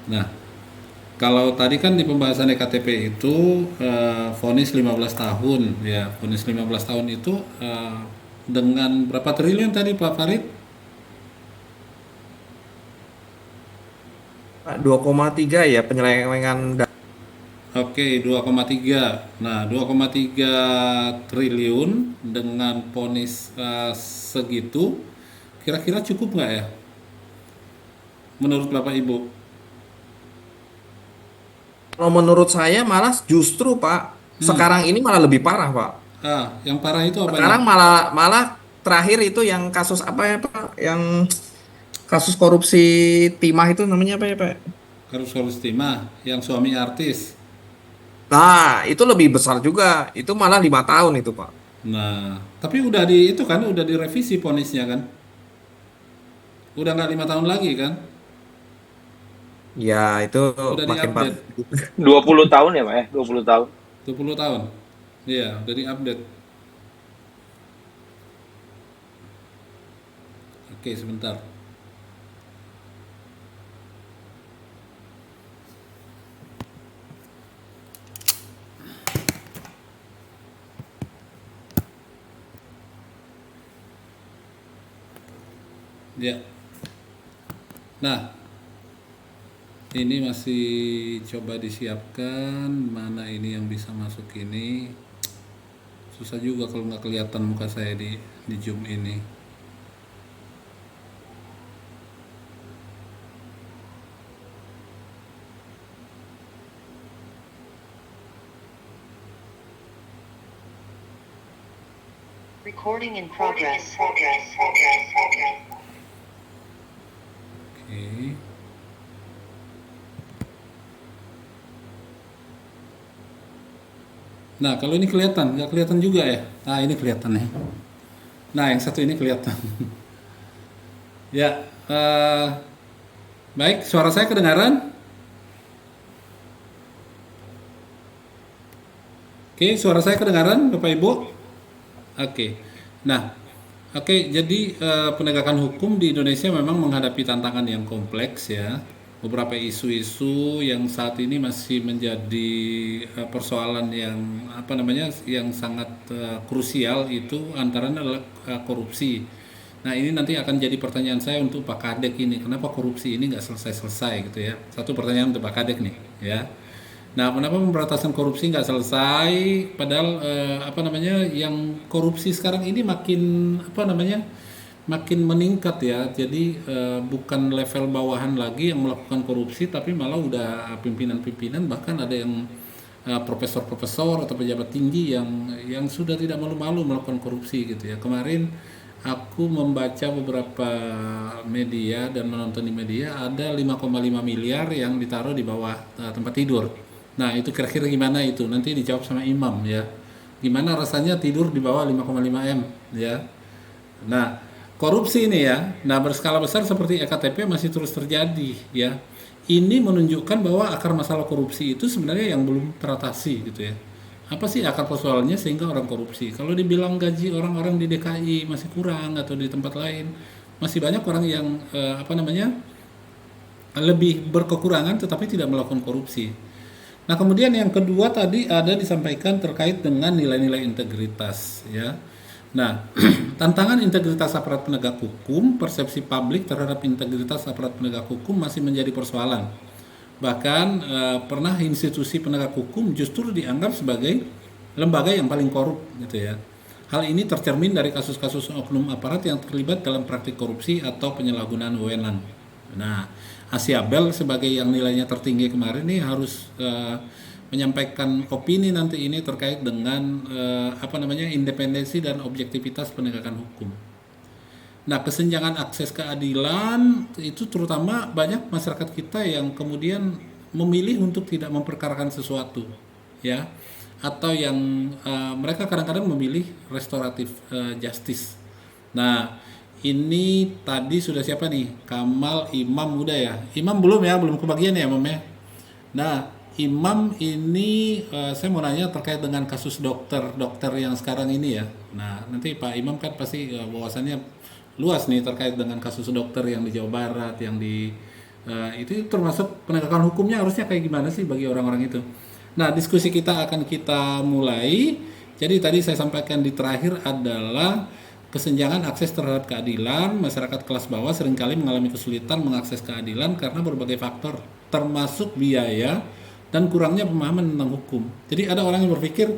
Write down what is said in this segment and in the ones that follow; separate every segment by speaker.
Speaker 1: Nah, kalau tadi kan di pembahasan EKTP itu vonis 15 tahun ya, vonis 15 tahun itu dengan berapa triliun tadi Pak Farid?
Speaker 2: 2,3 ya penyelewengan
Speaker 1: Oke, 2,3. Nah, 2,3 triliun dengan vonis segitu, kira-kira cukup nggak ya menurut Bapak Ibu?
Speaker 2: Kalau menurut saya malah justru Pak,
Speaker 1: Hmm.
Speaker 2: sekarang ini malah lebih parah Pak.
Speaker 1: Yang parah itu apanya?
Speaker 2: Sekarang malah malah terakhir itu yang kasus apa ya Pak? Yang kasus korupsi timah itu namanya apa ya Pak?
Speaker 1: Kasus Timah, yang suami artis.
Speaker 2: Nah, itu lebih besar juga. Itu malah 5 tahun itu Pak.
Speaker 1: Nah, tapi udah di itu kan udah direvisi vonisnya kan? Udah nggak 5 tahun lagi kan?
Speaker 2: Ya, itu
Speaker 1: Udah
Speaker 2: makin parah.
Speaker 1: diupdate
Speaker 3: 20 tahun ya, Pak ya? 20 tahun.
Speaker 1: 20 tahun. Iya, udah diupdate. Oke, sebentar. Ya. Nah, ini masih coba disiapkan mana ini yang bisa masuk ini. Susah juga kalau nggak kelihatan muka saya di Zoom ini.
Speaker 4: Recording in progress.
Speaker 1: Oke. Nah, kalau ini kelihatan, nggak kelihatan juga ya? Nah, ini kelihatan ya. Nah, yang satu ini kelihatan. Ya, baik. Suara saya kedengaran? Oke, suara saya kedengaran, Bapak Ibu? Oke. Nah, oke. Jadi penegakan hukum di Indonesia memang menghadapi tantangan yang kompleks ya. Beberapa isu-isu yang saat ini masih menjadi persoalan yang apa namanya, yang sangat krusial itu antaranya adalah korupsi. Nah, ini nanti akan jadi pertanyaan saya untuk Pak Kadek ini. Kenapa korupsi ini nggak selesai-selesai gitu ya? Satu pertanyaan untuk Pak Kadek nih, ya. Nah, kenapa pemberantasan korupsi nggak selesai? Padahal apa namanya, yang korupsi sekarang ini makin apa namanya, makin meningkat ya. Jadi bukan level bawahan lagi yang melakukan korupsi, tapi malah udah pimpinan-pimpinan, bahkan ada yang profesor-profesor atau pejabat tinggi yang sudah tidak malu-malu melakukan korupsi gitu ya. Kemarin aku membaca beberapa media dan menonton di media ada 5,5 miliar yang ditaruh di bawah tempat tidur. Nah, itu kira-kira gimana itu? Nanti dijawab sama Imam ya. Gimana rasanya tidur di bawah 5,5 M ya. Nah, korupsi ini ya, nah berskala besar seperti EKTP masih terus terjadi ya. Ini menunjukkan bahwa akar masalah korupsi itu sebenarnya yang belum teratasi gitu ya. Apa sih akar persoalannya sehingga orang korupsi? Kalau dibilang gaji orang-orang di DKI masih kurang atau di tempat lain, masih banyak orang yang apa namanya, lebih berkekurangan tetapi tidak melakukan korupsi. Nah, kemudian yang kedua tadi ada disampaikan terkait dengan nilai-nilai integritas ya. Nah, tantangan integritas aparat penegak hukum, persepsi publik terhadap integritas aparat penegak hukum masih menjadi persoalan. Bahkan pernah institusi penegak hukum justru dianggap sebagai lembaga yang paling korup gitu ya. Hal ini tercermin dari kasus-kasus oknum aparat yang terlibat dalam praktik korupsi atau penyalahgunaan wewenang. Nah, Asia Bell sebagai yang nilainya tertinggi kemarin ini harus menyampaikan opini nanti ini terkait dengan apa namanya, independensi dan objektivitas penegakan hukum. Nah, kesenjangan akses keadilan itu terutama banyak masyarakat kita yang kemudian memilih untuk tidak memperkarakan sesuatu, ya, atau yang mereka kadang-kadang memilih restoratif justice. Nah, ini tadi sudah siapa nih? Kamal Imam udah ya? Imam belum ya? Belum kebagian ya, Imam ya? Nah, Imam ini saya mau nanya terkait dengan kasus dokter yang sekarang ini ya. Nah, nanti Pak Imam kan pasti wawasannya luas nih terkait dengan kasus dokter yang di Jawa Barat, yang di Itu termasuk penegakan hukumnya harusnya kayak gimana sih bagi orang-orang itu. Nah, diskusi kita akan kita mulai. Jadi tadi saya sampaikan di terakhir adalah kesenjangan akses terhadap keadilan. Masyarakat kelas bawah seringkali mengalami kesulitan mengakses keadilan karena berbagai faktor, termasuk biaya dan kurangnya pemahaman tentang hukum. Jadi ada orang yang berpikir,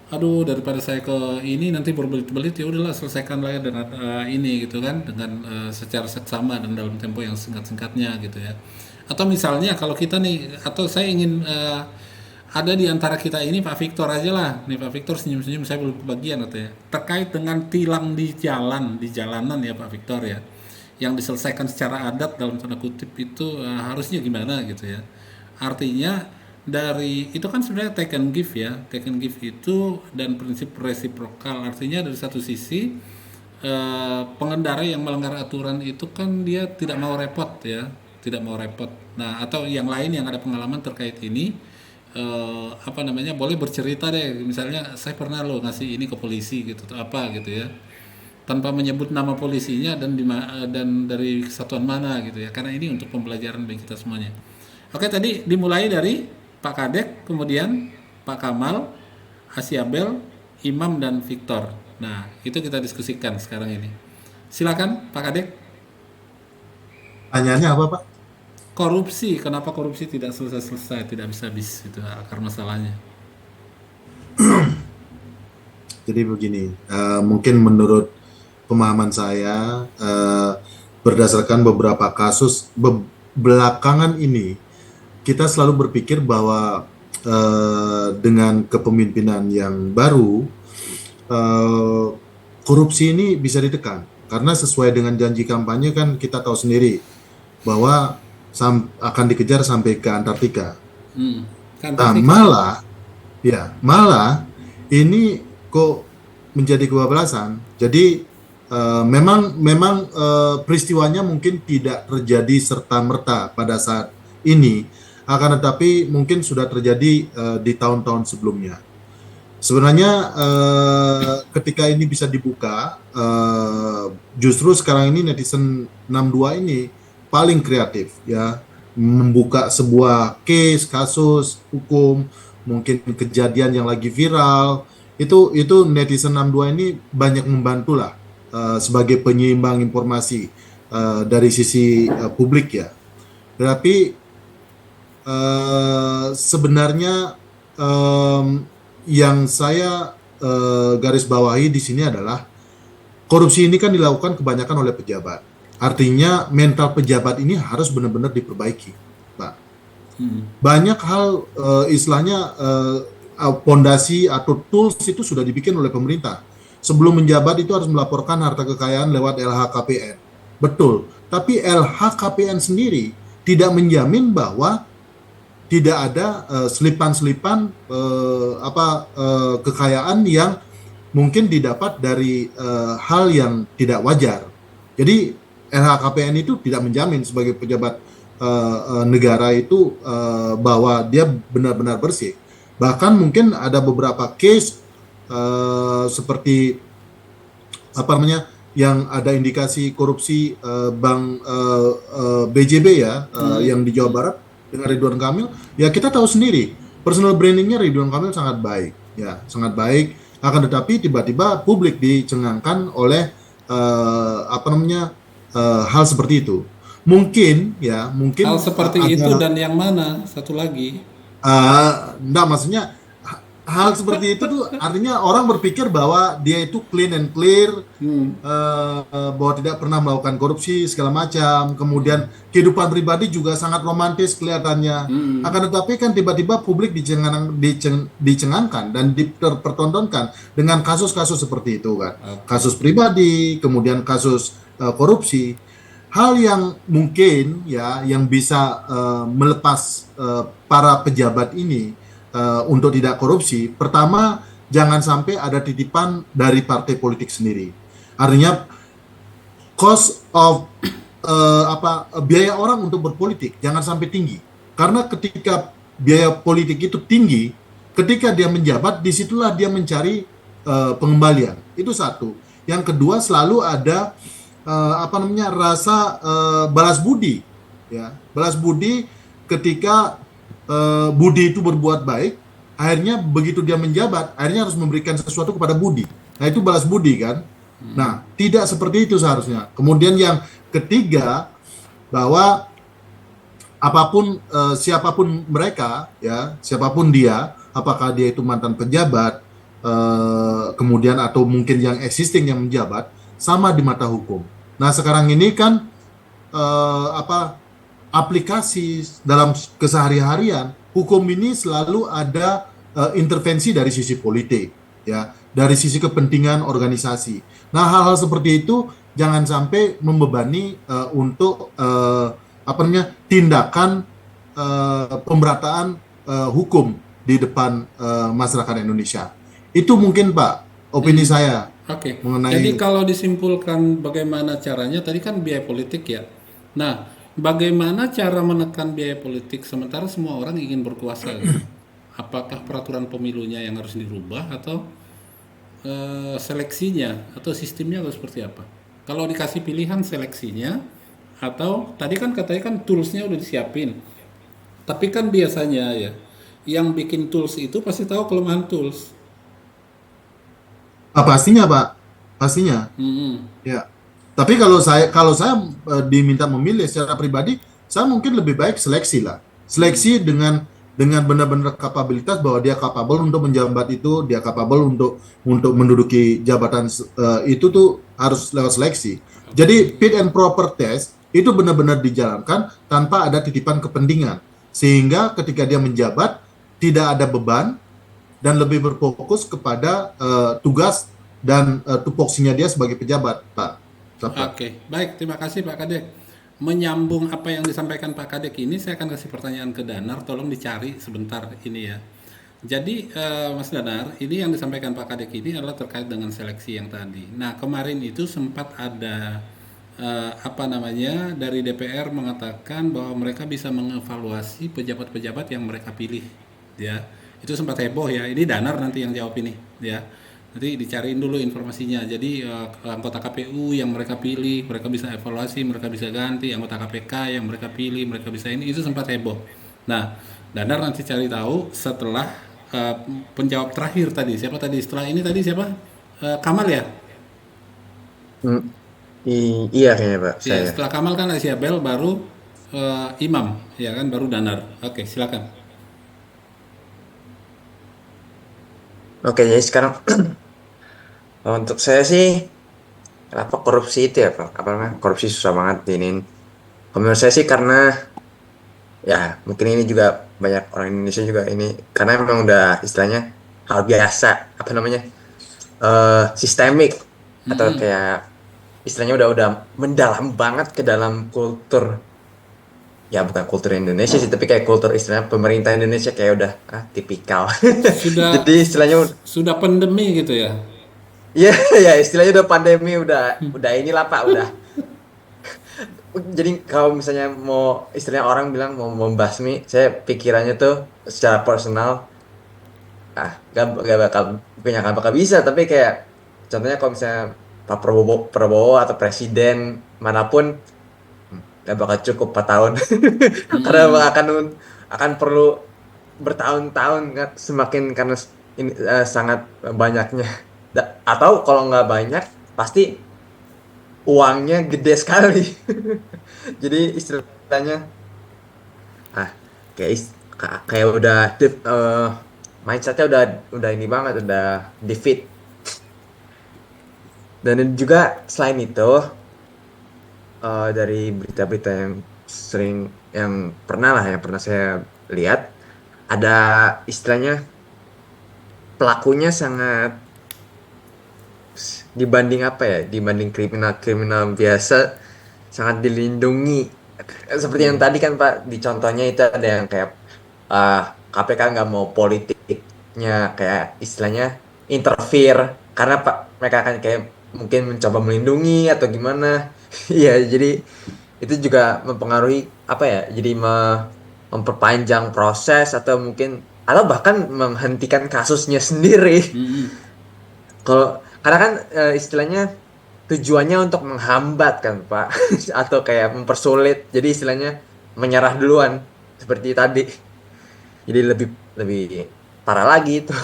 Speaker 1: aduh daripada saya ke ini nanti berbelit-belit, ya udahlah selesaikan lah ya dengan ini gitu kan, dengan secara seksama dan dalam tempo yang singkat-singkatnya gitu ya. Atau misalnya kalau kita nih, atau saya ingin ada di antara kita ini Pak Victor aja lah, nih Pak Victor senyum-senyum, saya belum kebagian atau ya, terkait dengan tilang di jalanan ya Pak Victor ya, yang diselesaikan secara adat dalam tanda kutip itu harusnya gimana gitu ya. Artinya dari itu kan sebenarnya take and give ya, take and give itu dan prinsip resiprokal, artinya dari satu sisi pengendara yang melanggar aturan itu kan dia tidak mau repot ya, tidak mau repot. Nah, atau yang lain yang ada pengalaman terkait ini, apa namanya, boleh bercerita deh, misalnya saya pernah lo ngasih ini ke polisi gitu atau apa gitu ya, tanpa menyebut nama polisinya dan dari kesatuan mana gitu ya, karena ini untuk pembelajaran bagi kita semuanya. Oke, tadi dimulai dari Pak Kadek, kemudian Pak Kamal, Asyabel, Imam dan Victor. Nah, itu kita diskusikan sekarang ini. Silakan Pak Kadek.
Speaker 5: Pertanyaannya apa, Pak?
Speaker 1: Korupsi, kenapa korupsi tidak selesai-selesai, tidak bisa habis, itu akar masalahnya.
Speaker 5: Jadi begini, mungkin menurut pemahaman saya, berdasarkan beberapa kasus belakangan ini, kita selalu berpikir bahwa dengan kepemimpinan yang baru, korupsi ini bisa ditekan. Karena sesuai dengan janji kampanye kan kita tahu sendiri bahwa akan dikejar sampai ke Antartika. Nah, malah ini kok menjadi kebablasan. Jadi memang peristiwanya mungkin tidak terjadi serta-merta pada saat ini, akan tetapi mungkin sudah terjadi di tahun-tahun sebelumnya. Sebenarnya ketika ini bisa dibuka, justru sekarang ini netizen 62 ini paling kreatif ya, membuka sebuah kasus hukum, mungkin kejadian yang lagi viral, itu netizen 62 ini banyak membantu lah sebagai penyeimbang informasi dari sisi publik ya. Tetapi sebenarnya yang saya garis bawahi di sini adalah korupsi ini kan dilakukan kebanyakan oleh pejabat. Artinya mental pejabat ini harus benar-benar diperbaiki, Pak. Banyak hal istilahnya pondasi atau tools itu sudah dibikin oleh pemerintah. Sebelum menjabat itu harus melaporkan harta kekayaan lewat LHKPN. Betul, tapi LHKPN sendiri tidak menjamin bahwa tidak ada selipan-selipan kekayaan yang mungkin didapat dari hal yang tidak wajar. Jadi LHKPN itu tidak menjamin sebagai pejabat negara itu bahwa dia benar-benar bersih. Bahkan mungkin ada beberapa case seperti yang ada indikasi korupsi bank BJB ya, yang di Jawa Barat dengan Ridwan Kamil. Ya kita tahu sendiri personal brandingnya Ridwan Kamil sangat baik, ya sangat baik. Akan tetapi tiba-tiba publik dicengangkan oleh hal seperti itu. Mungkin
Speaker 1: Hal seperti itu dan yang mana? Satu lagi.
Speaker 5: Enggak, maksudnya hal seperti itu tuh artinya orang berpikir bahwa dia itu clean and clear, bahwa tidak pernah melakukan korupsi segala macam. Kemudian kehidupan pribadi juga sangat romantis kelihatannya. Akan tetapi kan tiba-tiba publik dicengangkan dan dipertontonkan dengan kasus-kasus seperti itu kan. Kasus pribadi, kemudian kasus korupsi. Hal yang mungkin ya yang bisa melepas para pejabat ini untuk tidak korupsi, pertama jangan sampai ada titipan dari partai politik sendiri. Artinya cost of biaya orang untuk berpolitik jangan sampai tinggi. Karena ketika biaya politik itu tinggi, ketika dia menjabat, disitulah dia mencari pengembalian. Itu satu. Yang kedua, selalu ada rasa balas budi ya. Balas budi ketika budi itu berbuat baik, akhirnya begitu dia menjabat, akhirnya harus memberikan sesuatu kepada budi. Nah, itu balas budi kan. Nah, tidak seperti itu seharusnya. Kemudian yang ketiga, bahwa apapun siapapun mereka, ya, siapapun dia, apakah dia itu mantan pejabat, kemudian atau mungkin yang existing yang menjabat, sama di mata hukum. Nah, sekarang ini kan aplikasi dalam kesehari-harian, hukum ini selalu ada intervensi dari sisi politik, ya, dari sisi kepentingan organisasi. Nah, hal-hal seperti itu jangan sampai membebani untuk tindakan pemerataan hukum di depan masyarakat Indonesia. Itu mungkin Pak, opini saya
Speaker 1: Oke.
Speaker 5: mengenai.
Speaker 1: Jadi kalau disimpulkan bagaimana caranya, tadi kan biaya politik ya. Nah, bagaimana cara menekan biaya politik sementara semua orang ingin berkuasa? Gitu? Apakah peraturan pemilunya yang harus dirubah atau seleksinya atau sistemnya harus seperti apa? Kalau dikasih pilihan seleksinya atau tadi kan katanya kan toolsnya udah disiapin. Tapi kan biasanya ya yang bikin tools itu pasti tahu kelemahan tools.
Speaker 5: Pastinya Pak, pastinya. Ya. Tapi kalau saya diminta memilih secara pribadi, saya mungkin lebih baik seleksi lah. Seleksi dengan benar-benar kapabilitas bahwa dia kapabel untuk menjabat itu, dia kapabel untuk menduduki jabatan itu tuh harus lewat seleksi. Jadi fit and proper test itu benar-benar dijalankan tanpa ada titipan kepentingan. Sehingga ketika dia menjabat tidak ada beban dan lebih berfokus kepada tugas dan tupoksinya dia sebagai pejabat, Pak.
Speaker 1: Oke, baik, terima kasih Pak Kadek. Menyambung apa yang disampaikan Pak Kadek ini, saya akan kasih pertanyaan ke Danar, tolong dicari sebentar ini ya. Jadi Mas Danar, ini yang disampaikan Pak Kadek ini adalah terkait dengan seleksi yang tadi. Nah, kemarin itu sempat ada dari DPR mengatakan bahwa mereka bisa mengevaluasi pejabat-pejabat yang mereka pilih, ya. Itu sempat heboh ya. Ini Danar nanti yang jawab ini, ya. Nanti dicariin dulu informasinya. Jadi anggota KPU yang mereka pilih, mereka bisa evaluasi, mereka bisa ganti. Anggota KPK yang mereka pilih, mereka bisa ini. Itu sempat heboh. Nah, Danar nanti cari tahu setelah penjawab terakhir tadi. Siapa tadi? Setelah ini tadi siapa? Kamal ya?
Speaker 6: Iya kayaknya Pak,
Speaker 1: Ya,
Speaker 6: saya.
Speaker 1: setelah Kamal kan Asyabel, baru Imam, ya kan, baru Danar. Oke, silakan.
Speaker 6: Oke, jadi sekarang untuk saya sih, kenapa korupsi itu ya Pak? Apa namanya? Korupsi susah banget diinin. Kalau menurut saya sih karena ya mungkin ini juga banyak orang Indonesia juga ini karena memang udah istilahnya hal biasa apa namanya sistemik atau kayak istilahnya udah mendalam banget ke dalam kultur, ya bukan kultur Indonesia sih tapi kayak kultur istilahnya pemerintah Indonesia kayak udah tipikal.
Speaker 1: Sudah
Speaker 6: Jadi istilahnya
Speaker 1: sudah pandemi gitu ya.
Speaker 6: ya ya istilahnya udah pandemi udah inilah Pak udah. Jadi kalau misalnya mau istilahnya orang bilang mau membasmi, saya pikirannya tuh secara personal gak bakal bisa, tapi kayak contohnya kalau misalnya Pak Prabowo atau presiden manapun gak bakal cukup 4 tahun. Karena akan perlu bertahun-tahun kan, semakin karena ini sangat banyaknya atau kalau nggak banyak pasti uangnya gede sekali. Jadi istilahnya kayak udah mindsetnya udah ini banget, udah defeat. Dan juga selain itu dari berita-berita yang pernah saya lihat, ada istilahnya pelakunya sangat dibanding kriminal biasa sangat dilindungi. Seperti yang tadi kan Pak, di contohnya itu ada yang kayak KPK nggak mau politiknya kayak istilahnya interfere karena Pak mereka akan kayak mungkin mencoba melindungi atau gimana. Ya jadi itu juga mempengaruhi jadi memperpanjang proses atau bahkan menghentikan kasusnya sendiri. Karena kan istilahnya tujuannya untuk menghambat kan Pak atau kayak mempersulit. Jadi istilahnya menyerah duluan seperti tadi. Jadi lebih lebih parah lagi itu.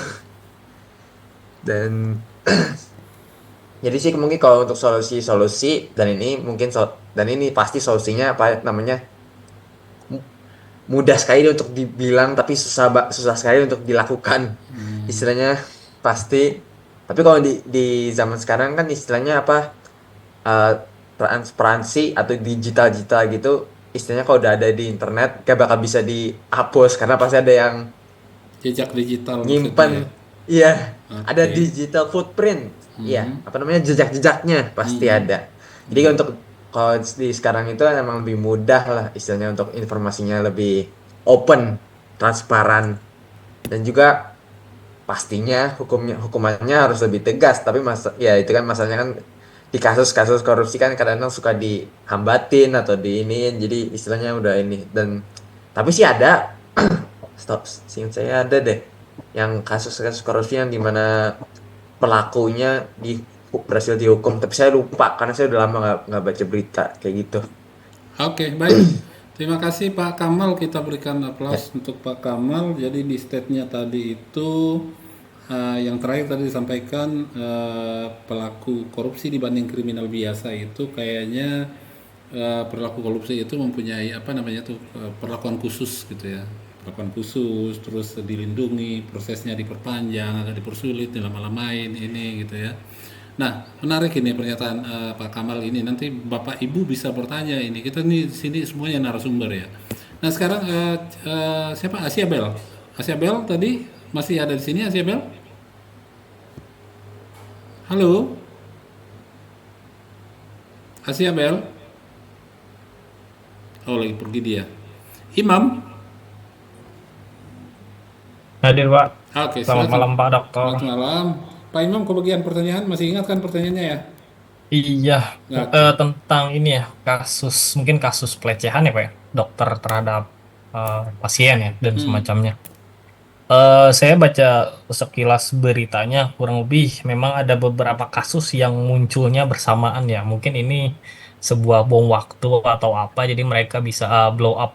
Speaker 6: Dan jadi sih mungkin kalau untuk solusi-solusi dan ini mungkin dan ini pasti solusinya apa namanya mudah sekali untuk dibilang tapi susah sekali untuk dilakukan. Istilahnya pasti. Tapi kalau di zaman sekarang kan istilahnya apa eh, transparansi atau digital gitu istilahnya kalau udah ada di internet gak bakal bisa dihapus karena pasti ada yang
Speaker 1: Jejak digital maksudnya ya.
Speaker 6: nyimpen. Iya, ada
Speaker 1: Oke.
Speaker 6: digital footprint. Iya, apa namanya jejak-jejaknya pasti ada. Jadi untuk kalau di sekarang itu emang lebih mudah lah istilahnya untuk informasinya lebih open, transparan dan juga pastinya hukumannya harus lebih tegas. Tapi ya itu kan masalahnya kan di kasus-kasus korupsi kan kadang-kadang suka dihambatin atau diiniin. Jadi istilahnya udah ini dan tapi sih ada seingat saya ada deh yang kasus-kasus korupsi yang dimana pelakunya berhasil dihukum tapi saya lupa karena saya udah lama nggak baca berita kayak gitu.
Speaker 1: Oke, baik. Terima kasih Pak Kamal, kita berikan aplaus untuk Pak Kamal. Jadi di state-nya tadi itu yang terakhir tadi disampaikan pelaku korupsi dibanding kriminal biasa itu kayaknya perilaku korupsi itu mempunyai apa namanya tuh perlakuan khusus gitu ya. Perlakuan khusus, terus dilindungi, prosesnya diperpanjang, agak dipersulit, dilama-lamain ini gitu ya. Nah, menarik ini pernyataan Pak Kamal ini. Nanti Bapak Ibu bisa bertanya ini. Kita nih di sini semuanya narasumber ya. Nah, sekarang siapa? Asia Bel. Asia Bel tadi masih ada di sini Asia Bel? Halo. Asia Bel. Oh, lagi pergi dia. Imam.
Speaker 7: Hadir Pak.
Speaker 1: Oke,
Speaker 7: Selamat
Speaker 1: silakan.
Speaker 7: malam Pak Dokter.
Speaker 1: Selamat malam. Pak Imam, kebagian pertanyaan masih ingat kan pertanyaannya ya?
Speaker 7: Iya,
Speaker 1: Oke.
Speaker 7: tentang ini ya, mungkin kasus pelecehan ya Pak ya, dokter terhadap pasien ya, dan semacamnya. Saya baca sekilas beritanya, kurang lebih memang ada beberapa kasus yang munculnya bersamaan ya. Mungkin ini sebuah bom waktu atau apa, jadi mereka bisa blow up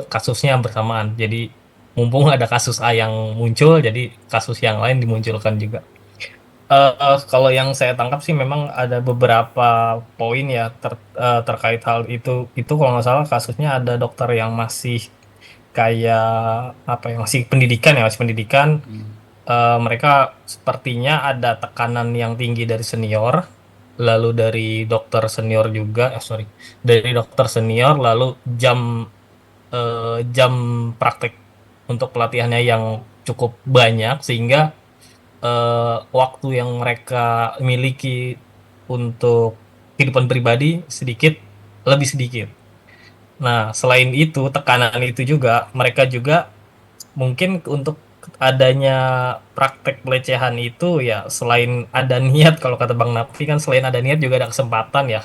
Speaker 7: kasusnya bersamaan. Jadi mumpung ada kasus A yang muncul, jadi kasus yang lain dimunculkan juga. Kalau yang saya tangkap sih memang ada beberapa poin ya terkait hal itu. Itu kalau nggak salah kasusnya ada dokter yang masih kayak apa ya, masih pendidikan. Mereka sepertinya ada tekanan yang tinggi dari senior, lalu dari dokter senior juga, dari dokter senior, lalu jam praktek untuk pelatihannya yang cukup banyak sehingga waktu yang mereka miliki untuk kehidupan pribadi lebih sedikit. Nah, selain itu, tekanan itu juga, mereka juga mungkin untuk adanya praktek pelecehan itu ya selain ada niat, kalau kata Bang Nafi kan selain ada niat juga ada kesempatan ya,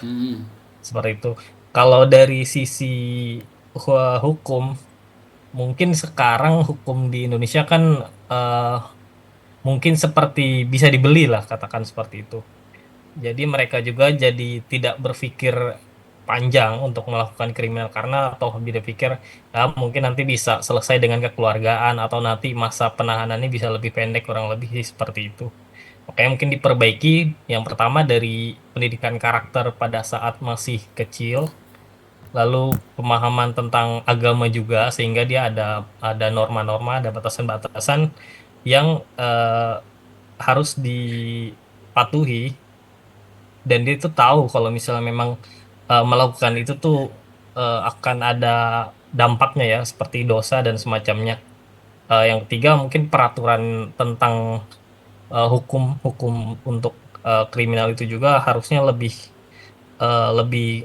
Speaker 7: seperti itu. Kalau dari sisi hukum, mungkin sekarang hukum di Indonesia kan mungkin seperti bisa dibeli lah, katakan seperti itu. Jadi mereka juga jadi tidak berpikir panjang untuk melakukan kriminal karena toh dia pikir mungkin nanti bisa selesai dengan kekeluargaan atau nanti masa penahanannya bisa lebih pendek, kurang lebih seperti itu. Makanya mungkin diperbaiki yang pertama dari pendidikan karakter pada saat masih kecil, lalu pemahaman tentang agama juga sehingga dia ada norma-norma, ada batasan-batasan yang harus dipatuhi, dan dia itu tahu kalau misalnya memang melakukan itu tuh akan ada dampaknya ya, seperti dosa dan semacamnya. Yang ketiga mungkin peraturan tentang hukum untuk kriminal itu juga harusnya lebih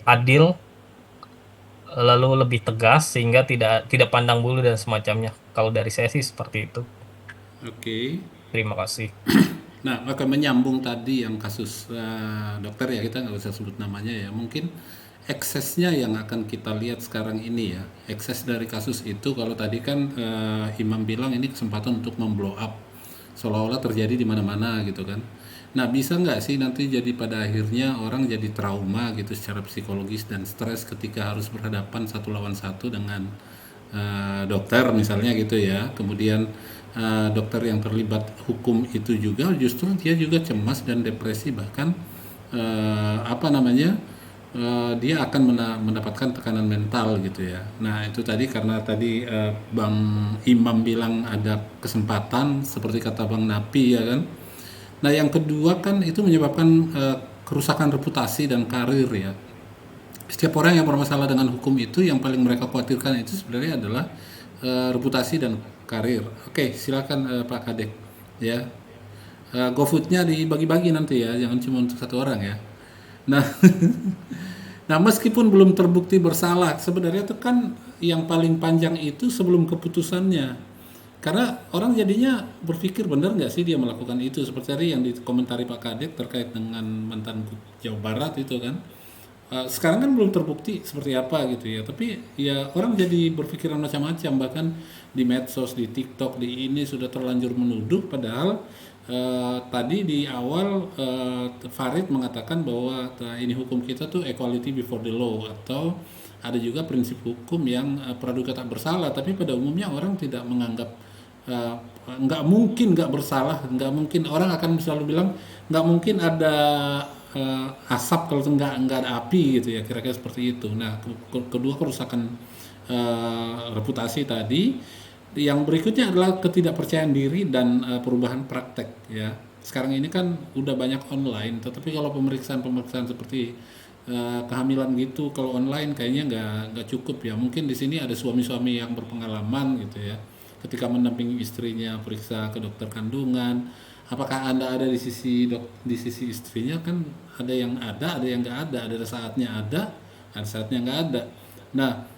Speaker 7: adil, lalu lebih tegas sehingga tidak pandang bulu dan semacamnya. Kalau dari saya sih seperti itu.
Speaker 1: Oke.
Speaker 7: Terima kasih.
Speaker 1: Nah, maka menyambung tadi yang kasus dokter ya, kita nggak usah sebut namanya ya. Mungkin eksesnya yang akan kita lihat sekarang ini ya. Ekses dari kasus itu kalau tadi kan Imam bilang ini kesempatan untuk memblow up, seolah-olah terjadi di mana-mana gitu kan. Nah, bisa nggak sih nanti jadi pada akhirnya orang jadi trauma gitu secara psikologis dan stres ketika harus berhadapan satu lawan satu dengan dokter misalnya gitu ya. Kemudian dokter yang terlibat hukum itu juga justru dia juga cemas dan depresi, bahkan apa namanya, dia akan mendapatkan tekanan mental gitu ya. Nah itu tadi karena tadi Bang Imam bilang ada kesempatan seperti kata Bang Napi ya kan. Nah yang kedua kan itu menyebabkan kerusakan reputasi dan karir ya. Setiap orang yang bermasalah dengan hukum itu yang paling mereka khawatirkan itu sebenarnya adalah reputasi dan karir. Oke, silakan Pak Kadek ya. GoFood-nya dibagi-bagi nanti ya, jangan cuma untuk satu orang ya. Nah, nah meskipun belum terbukti bersalah, sebenarnya itu kan yang paling panjang itu sebelum keputusannya. Karena orang jadinya berpikir benar nggak sih dia melakukan itu, seperti tadi yang dikomentari Pak Kadek terkait dengan mantan Jawa Barat itu kan. Sekarang kan belum terbukti seperti apa gitu ya, tapi ya orang jadi berpikiran macam-macam, bahkan di medsos, di TikTok, di ini sudah terlanjur menuduh, padahal tadi di awal Farid mengatakan bahwa ini hukum kita tuh equality before the law, atau ada juga prinsip hukum yang praduga tak bersalah, tapi pada umumnya orang tidak menganggap nggak mungkin nggak bersalah, nggak mungkin, orang akan selalu bilang nggak mungkin ada asap kalau nggak ada api gitu ya, kira-kira seperti itu. Nah kedua kerusakan reputasi tadi, yang berikutnya adalah ketidakpercayaan diri dan perubahan praktek ya. Sekarang ini kan udah banyak online, tetapi kalau pemeriksaan seperti kehamilan gitu kalau online kayaknya nggak cukup ya. Mungkin di sini ada suami-suami yang berpengalaman gitu ya, ketika mendampingi istrinya periksa ke dokter kandungan. Apakah Anda ada di sisi istrinya? Kan ada yang ada yang nggak ada saatnya ada saatnya nggak ada. Nah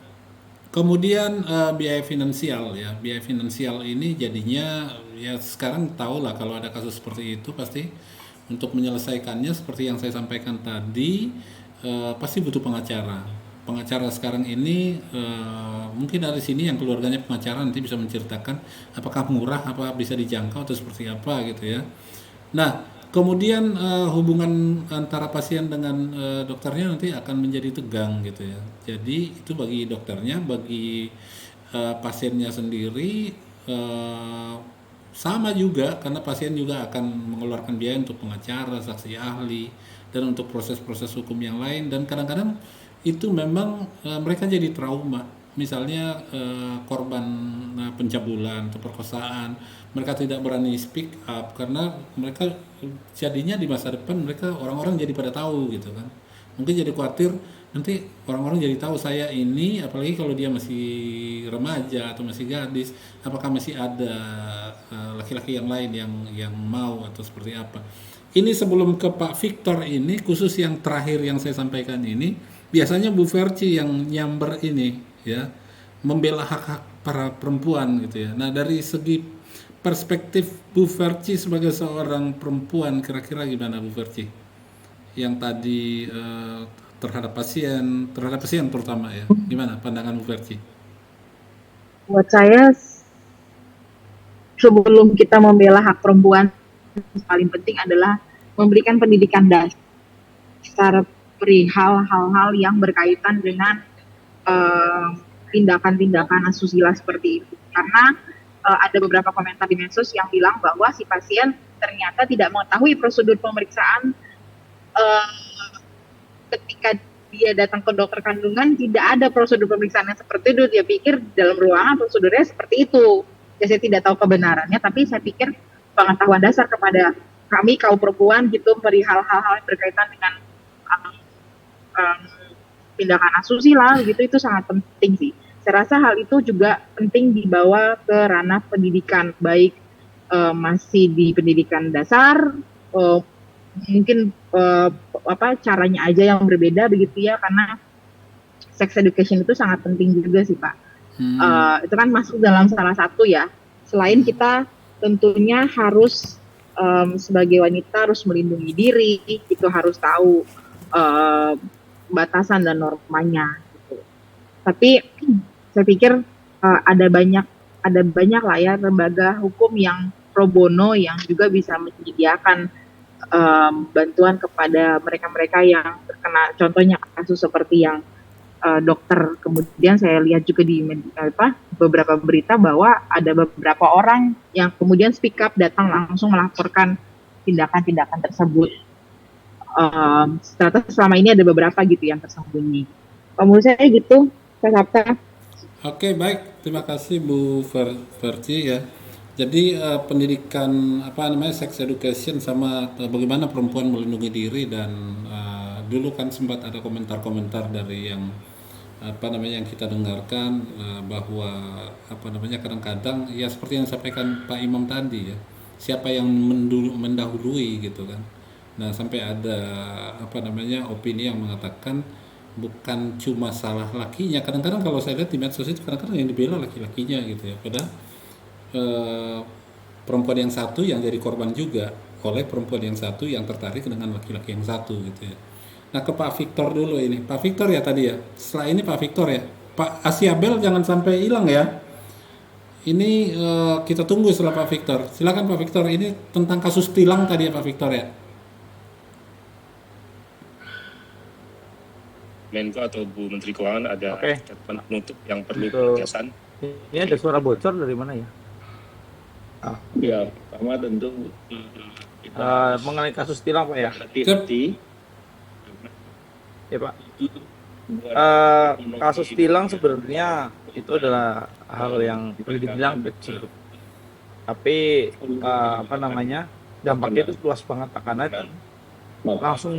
Speaker 1: kemudian biaya finansial ya, biaya finansial ini jadinya ya sekarang tahu lah kalau ada kasus seperti itu pasti untuk menyelesaikannya seperti yang saya sampaikan tadi pasti butuh pengacara. Pengacara sekarang ini mungkin dari sini yang keluarganya pengacara nanti bisa menceritakan apakah murah, apa bisa dijangkau atau seperti apa gitu ya. Nah kemudian hubungan antara pasien dengan dokternya nanti akan menjadi tegang gitu ya. Jadi itu bagi dokternya, bagi pasiennya sendiri sama juga, karena pasien juga akan mengeluarkan biaya untuk pengacara, saksi ahli, dan untuk proses-proses hukum yang lain. Dan kadang-kadang itu memang mereka jadi trauma. Misalnya korban pencabulan atau perkosaan, mereka tidak berani speak up karena mereka jadinya di masa depan mereka orang-orang jadi pada tahu gitu kan. Mungkin jadi khawatir nanti orang-orang jadi tahu saya ini, apalagi kalau dia masih remaja atau masih gadis, apakah masih ada laki-laki yang lain yang mau atau seperti apa. Ini sebelum ke Pak Victor ini, khusus yang terakhir yang saya sampaikan ini, biasanya Bu Verci yang nyamber ini ya, membela hak-hak para perempuan gitu ya. Nah dari segi perspektif Bu Verci sebagai seorang perempuan, kira-kira gimana Bu Verci? Yang tadi terhadap pasien terutama ya, gimana pandangan Bu Verci?
Speaker 8: Buat saya, sebelum kita membela hak perempuan, paling penting adalah memberikan pendidikan dasar perihal hal-hal yang berkaitan dengan tindakan-tindakan asusila seperti itu. Karena ada beberapa komentar di medsos yang bilang bahwa si pasien ternyata tidak mengetahui prosedur pemeriksaan ketika dia datang ke dokter kandungan, tidak ada prosedur pemeriksaan yang seperti itu. Dia pikir dalam ruangan prosedurnya seperti itu. Ya, saya tidak tahu kebenarannya, tapi saya pikir pengetahuan dasar kepada kami kaum perempuan gitu perihal hal-hal yang berkaitan dengan tindakan asusila gitu, itu sangat penting sih. Saya rasa hal itu juga penting dibawa ke ranah pendidikan, baik masih di pendidikan dasar, mungkin caranya aja yang berbeda begitu ya, karena sex education itu sangat penting juga sih Pak. Itu kan masuk dalam salah satu ya. Selain kita tentunya harus sebagai wanita harus melindungi diri, itu harus tahu batasan dan normanya gitu. Tapi saya pikir ada banyak lah ya lembaga hukum yang pro bono yang juga bisa menyediakan bantuan kepada mereka-mereka yang terkena, contohnya kasus seperti yang dokter. Kemudian saya lihat juga di beberapa berita bahwa ada beberapa orang yang kemudian speak up, datang langsung melaporkan tindakan-tindakan tersebut. Ternyata selama ini ada beberapa gitu yang tersembunyi. Menurut saya gitu, Pak Sabta.
Speaker 1: Oke, baik. Terima kasih Bu Verci ya. Jadi pendidikan sex education sama bagaimana perempuan melindungi diri, dan dulu kan sempat ada komentar-komentar dari yang yang kita dengarkan, bahwa kadang-kadang ya seperti yang disampaikan Pak Imam tadi ya, siapa yang mendahului gitu kan. Nah, sampai ada opini yang mengatakan bukan cuma salah lakinya. Kadang-kadang kalau saya lihat di medsos itu kadang-kadang yang dibela laki-lakinya gitu ya, padahal perempuan yang satu yang jadi korban juga oleh perempuan yang satu yang tertarik dengan laki-laki yang satu gitu ya. Nah, ke Pak Victor dulu ini. Pak Victor ya tadi ya. Setelah ini Pak Victor ya. Pak Asiabel jangan sampai hilang ya. Ini kita tunggu setelah Pak Victor. Silakan Pak Victor, ini tentang kasus tilang tadi ya Pak Victor ya.
Speaker 9: Menko atau Bu Menteri Keuangan ada catatan penutup yang perlu penegasan.
Speaker 10: Ini ada suara bocor dari mana ya?
Speaker 9: Ya, pertama tentu
Speaker 10: mengenai kasus tilang Pak ya.
Speaker 9: hati-hati.
Speaker 10: Ya Pak. Kasus tilang sebenarnya itu adalah hal yang boleh dibilang kecil. Tapi dampaknya itu luas banget Pak, karena langsung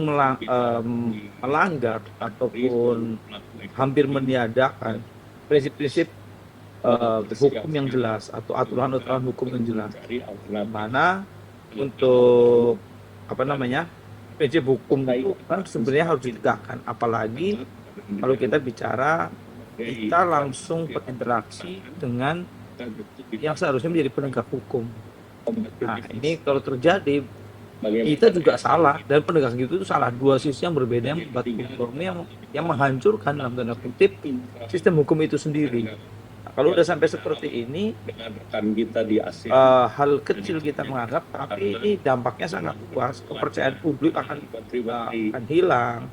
Speaker 10: melanggar ataupun hampir meniadakan prinsip-prinsip hukum yang jelas atau aturan-aturan hukum yang jelas. Mana untuk prinsip hukum itu kan sebenarnya harus ditegakkan, apalagi kalau kita bicara kita langsung berinteraksi dengan yang seharusnya menjadi penegak hukum. Nah, ini kalau terjadi kita juga salah, dan penegak itu salah, dua sisi yang berbeda yang membuat hukum yang menghancurkan dalam tanda kutip sistem hukum itu sendiri. Nah, kalau udah sampai seperti ini, hal kecil kita menganggap, tapi ini dampaknya sangat luas. Kepercayaan publik akan hilang,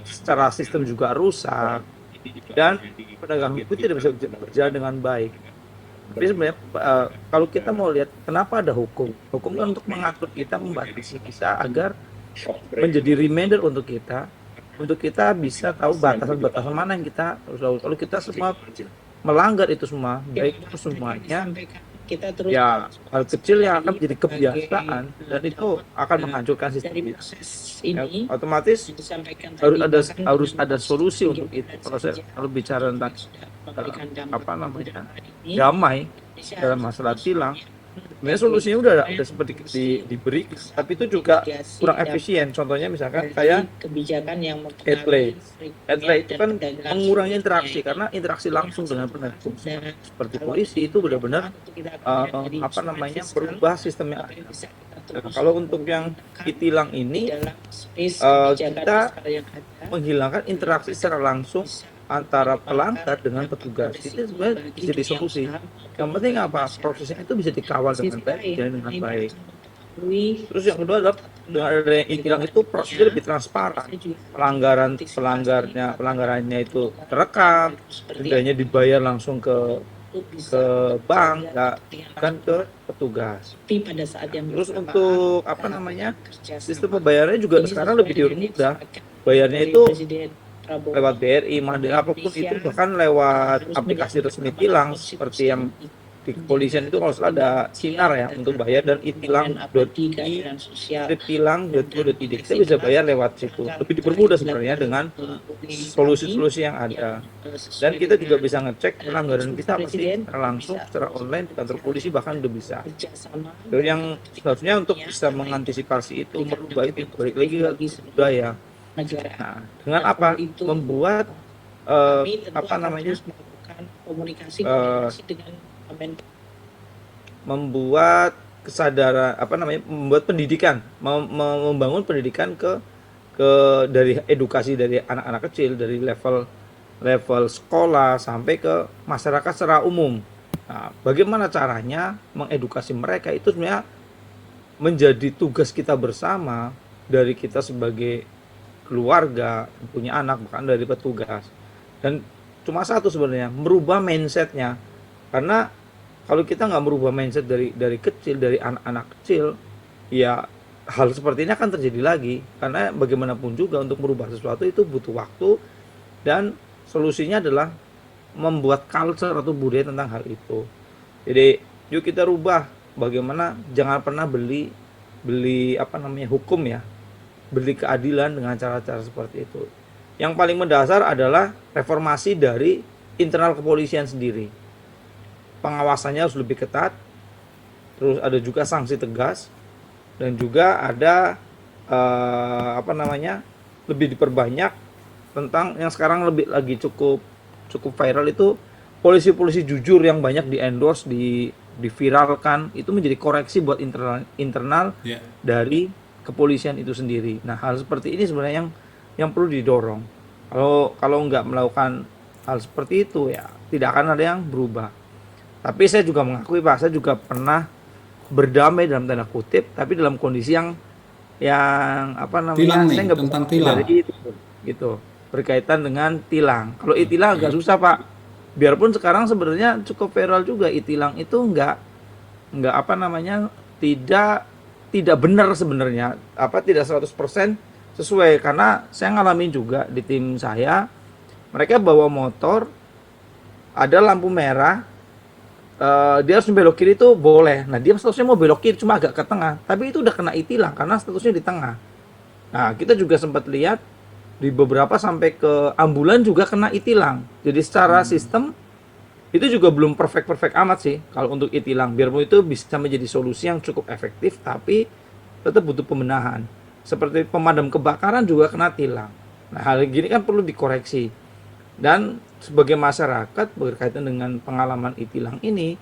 Speaker 10: secara sistem juga rusak, dan penegak hukum tidak bisa berjalan dengan baik. Tapi sebenarnya kalau kita mau lihat kenapa ada hukum kan untuk mengatur kita, membatasi kita agar menjadi reminder untuk kita bisa tahu batasan-batasan mana yang kita harus tahu. Kalau kita semua melanggar itu semua, baik itu semuanya, ya hal kecil yang akan menjadi kebiasaan, dan itu akan menghancurkan sistem kita. Ya, otomatis harus ada solusi untuk itu. Kalau bicara tentang damai dalam masalah tilang, sebenarnya solusinya udah seperti diberi, tapi itu juga kurang efisien. Contohnya misalkan kayak headlay itu kan mengurangi interaksi, karena interaksi langsung dengan penegak hukum seperti polisi itu benar-benar berubah sistemnya. Nah, kalau untuk yang ditilang ini kita menghilangkan interaksi secara langsung antara pelanggar dengan petugas. Itu sebenarnya jadi solusi. Yang penting prosesnya itu bisa dikawal dengan baik dan dengan baik. Terus yang kedua adalah dengan adanya e-tilang itu prosesnya lebih transparan. Pelanggarannya itu terekam, dendanya dibayar langsung ke bank, kan ke petugas. Terus untuk sistem pembayarannya juga sekarang lebih dipermudah. Bayarnya itu lewat BRI, Mandiri, apapun itu, bahkan lewat aplikasi resmi tilang seperti yang di kepolisian itu kalau salah ada sinar ya untuk bayar, dan itilang.tilang.go.id kita bisa bayar lewat situ. Lebih dipermudah sebenarnya dengan solusi-solusi yang ada, dan kita juga bisa ngecek pelanggaran kita apa sih secara langsung, secara online di kantor polisi bahkan udah bisa. Dan yang seharusnya untuk bisa mengantisipasi itu, merubah itu, balik lagi ke budaya. Nah, dengan membuat membuat kesadaran, membuat pendidikan, membangun pendidikan dari edukasi dari anak-anak kecil, dari level sekolah sampai ke masyarakat secara umum. Nah, bagaimana caranya mengedukasi mereka itu sebenarnya menjadi tugas kita bersama dari kita sebagai keluarga, punya anak, bahkan dari petugas. Dan cuma satu sebenarnya, merubah mindsetnya. Karena kalau kita nggak merubah mindset dari kecil, dari anak-anak kecil, ya hal seperti ini akan terjadi lagi. Karena bagaimanapun juga untuk merubah sesuatu itu butuh waktu, dan solusinya adalah membuat culture atau budaya tentang hal itu. Jadi yuk kita rubah bagaimana, jangan pernah beli hukum ya, beli keadilan dengan cara-cara seperti itu. Yang paling mendasar adalah reformasi dari internal kepolisian sendiri. Pengawasannya harus lebih ketat, terus ada juga sanksi tegas, dan juga ada lebih diperbanyak tentang yang sekarang lebih lagi cukup viral itu polisi-polisi jujur yang banyak di-endorse, diviralkan, itu menjadi koreksi buat internal dari kepolisian itu sendiri. Nah, hal seperti ini sebenarnya yang perlu didorong. Kalau nggak melakukan hal seperti itu, ya tidak akan ada yang berubah. Tapi saya juga mengakui Pak, saya juga pernah berdamai dalam tanda kutip, tapi dalam kondisi yang
Speaker 1: Tilang nih,
Speaker 10: saya nggak
Speaker 1: tentang
Speaker 10: bisa
Speaker 1: tilang.
Speaker 10: dari itu, gitu, berkaitan dengan tilang. Kalau e-tilang agak susah Pak. Biarpun sekarang sebenarnya cukup viral juga, e-tilang itu nggak tidak benar sebenarnya, tidak 100% sesuai. Karena saya ngalamin juga di tim saya, mereka bawa motor, ada lampu merah, dia harus belok kiri itu boleh. Nah, dia statusnya mau belok kiri cuma agak ke tengah, tapi itu udah kena e-tilang karena statusnya di tengah. Nah, kita juga sempat lihat di beberapa sampai ke ambulan juga kena e-tilang. Jadi secara sistem itu juga belum perfect amat sih kalau untuk e-tilang. Biarpun itu bisa menjadi solusi yang cukup efektif, tapi tetap butuh pembenahan. Seperti pemadam kebakaran juga kena tilang. Nah, hal gini kan perlu dikoreksi. Dan sebagai masyarakat berkaitan dengan pengalaman e-tilang ini,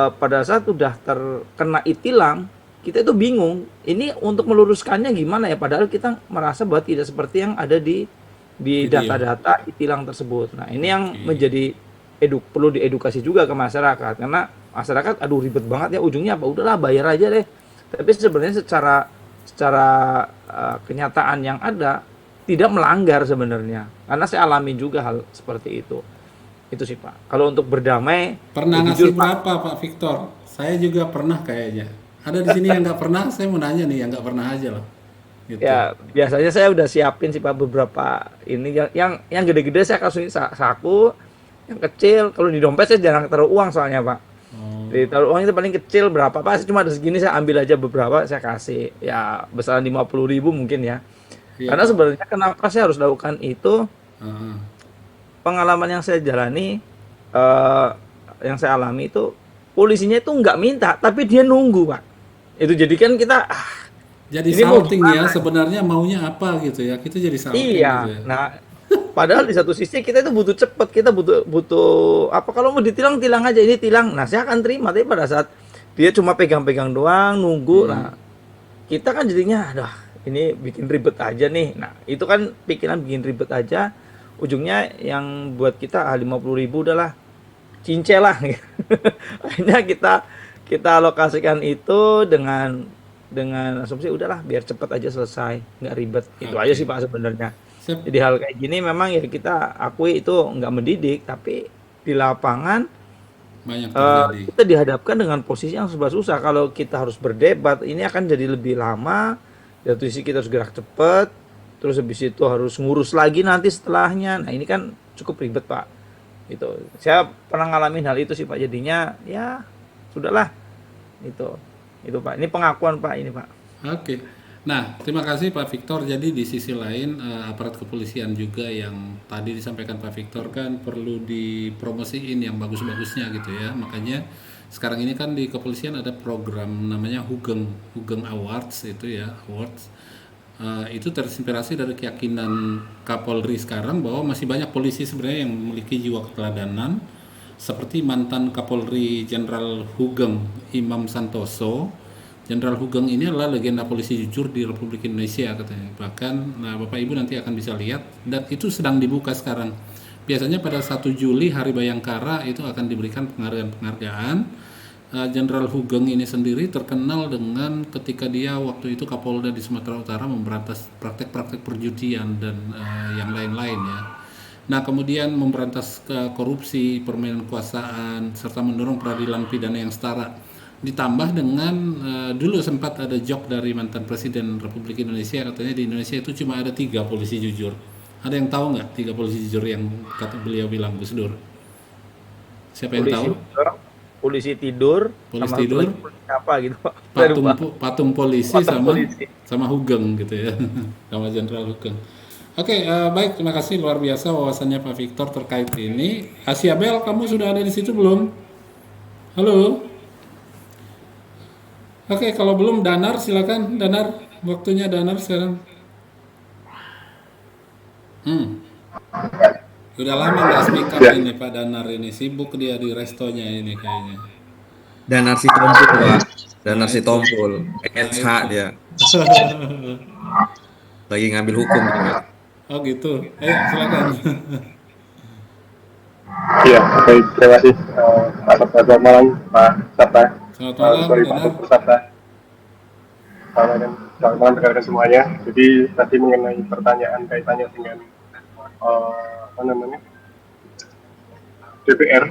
Speaker 10: pada saat sudah terkena e-tilang, kita itu bingung, ini untuk meluruskannya gimana ya, padahal kita merasa bahwa tidak seperti yang ada di data-data e-tilang tersebut. Nah, ini yang menjadi perlu diedukasi juga ke masyarakat, karena masyarakat aduh ribet banget ya, ujungnya apa, udahlah bayar aja deh. Tapi sebenarnya secara kenyataan yang ada tidak melanggar sebenarnya, karena saya alami juga hal seperti itu sih Pak. Kalau untuk berdamai,
Speaker 1: Pernah
Speaker 10: jujur,
Speaker 1: ngasih berapa Pak Victor? Saya juga pernah kayaknya. Ada di sini yang nggak pernah, saya mau nanya nih yang nggak pernah aja loh. Gitu.
Speaker 10: Ya, biasanya saya udah siapin sih Pak beberapa ini yang gede-gede saya kasih saku, yang kecil kalau di dompet saya jarang taruh uang soalnya Pak. Jadi taruh uang itu paling kecil berapa Pak? Saya cuma ada segini, saya ambil aja beberapa, saya kasih. Ya besaran 50.000 mungkin ya. Karena sebenarnya kenapa saya harus lakukan itu? Pengalaman yang saya jalani, yang saya alami itu polisinya itu nggak minta, tapi dia nunggu Pak. Itu jadi kan kita
Speaker 1: jadi
Speaker 10: ini mau
Speaker 1: salting ya,
Speaker 10: gimana?
Speaker 1: sebenarnya maunya apa gitu ya, kita jadi salting
Speaker 10: Iya.
Speaker 1: gitu ya.
Speaker 10: Nah, padahal di satu sisi kita itu butuh cepet, kita butuh apa, kalau mau ditilang aja, ini tilang. Nah, saya akan terima, tapi pada saat dia cuma pegang-pegang doang, nunggu. Nah, kita kan jadinya aduh, ini bikin ribet aja nih. Nah, itu kan pikiran bikin ribet aja. Ujungnya yang buat kita 50.000 udahlah, cincel lah. Akhirnya kita alokasikan itu dengan asumsi udahlah biar cepat aja selesai, nggak ribet. Itu aja sih Pak sebenarnya. Jadi hal kayak gini memang ya kita akui itu nggak mendidik, tapi di lapangan
Speaker 1: banyak terjadi.
Speaker 10: kita dihadapkan dengan posisi yang serba susah. Kalau kita harus berdebat, ini akan jadi lebih lama. Di satu sisi kita harus gerak cepat, terus habis itu harus ngurus lagi nanti setelahnya. Nah, ini kan cukup ribet Pak. Gitu. Saya pernah ngalamin hal itu sih Pak. Jadinya ya sudahlah. Itu Pak. Ini pengakuan Pak ini Pak.
Speaker 1: Oke. Nah, terima kasih Pak Victor. Jadi di sisi lain aparat kepolisian juga yang tadi disampaikan Pak Victor kan perlu dipromosiin yang bagus-bagusnya gitu ya. Makanya sekarang ini kan di kepolisian ada program namanya Hugeng Awards itu ya, awards. Itu terinspirasi dari keyakinan Kapolri sekarang bahwa masih banyak polisi sebenarnya yang memiliki jiwa keteladanan, seperti mantan Kapolri Jenderal Hugeng Imam Santoso. Jenderal Hugeng ini adalah legenda polisi jujur di Republik Indonesia katanya. Bahkan Bapak Ibu nanti akan bisa lihat, dan itu sedang dibuka sekarang. Biasanya pada 1 Juli Hari Bayangkara itu akan diberikan penghargaan Jenderal Hugeng ini sendiri terkenal dengan ketika dia waktu itu Kapolda di Sumatera Utara memberantas praktek-praktek perjudian dan yang lain-lain ya. Nah, kemudian memberantas korupsi, permainan kekuasaan, serta mendorong peradilan pidana yang setara. Ditambah dengan dulu sempat ada joke dari mantan Presiden Republik Indonesia, katanya di Indonesia itu cuma ada 3 polisi jujur. Ada yang tahu nggak 3 polisi jujur yang kata beliau bilang, Gus Dur? Siapa yang tahu?
Speaker 10: Polisi tidur,
Speaker 1: Polisi
Speaker 10: sama
Speaker 1: tidur,
Speaker 10: polisi apa gitu Pak? Saya lupa.
Speaker 1: patung polisi
Speaker 10: Patung
Speaker 1: sama
Speaker 10: polisi.
Speaker 1: sama Hugeng gitu ya, sama Jenderal Hugeng. Oke, baik, terima kasih, luar biasa wawasannya Pak Victor terkait ini. Asia Bel, kamu sudah ada di situ belum? Halo. Oke, kalau belum Danar silakan. Danar, waktunya Danar sekarang. Udah lama nggak speak up ini Pak Danar, ini sibuk dia di restonya ini kayaknya.
Speaker 2: Danar si Tompul, Pak. Danar si Tompul. SH dia. Lagi ngambil hukum dia, Pak.
Speaker 1: Oh gitu, ayo silakan.
Speaker 9: Iya, baik, terima kasih. Selamat malam Pak Sabta.
Speaker 1: Selamat malam,
Speaker 9: Sorry Pak
Speaker 1: Danar.
Speaker 9: Dr. Sabta. Selamat malam rekan-rekan semuanya. Jadi tadi mengenai pertanyaan kaitannya dengan apa namanya DPR,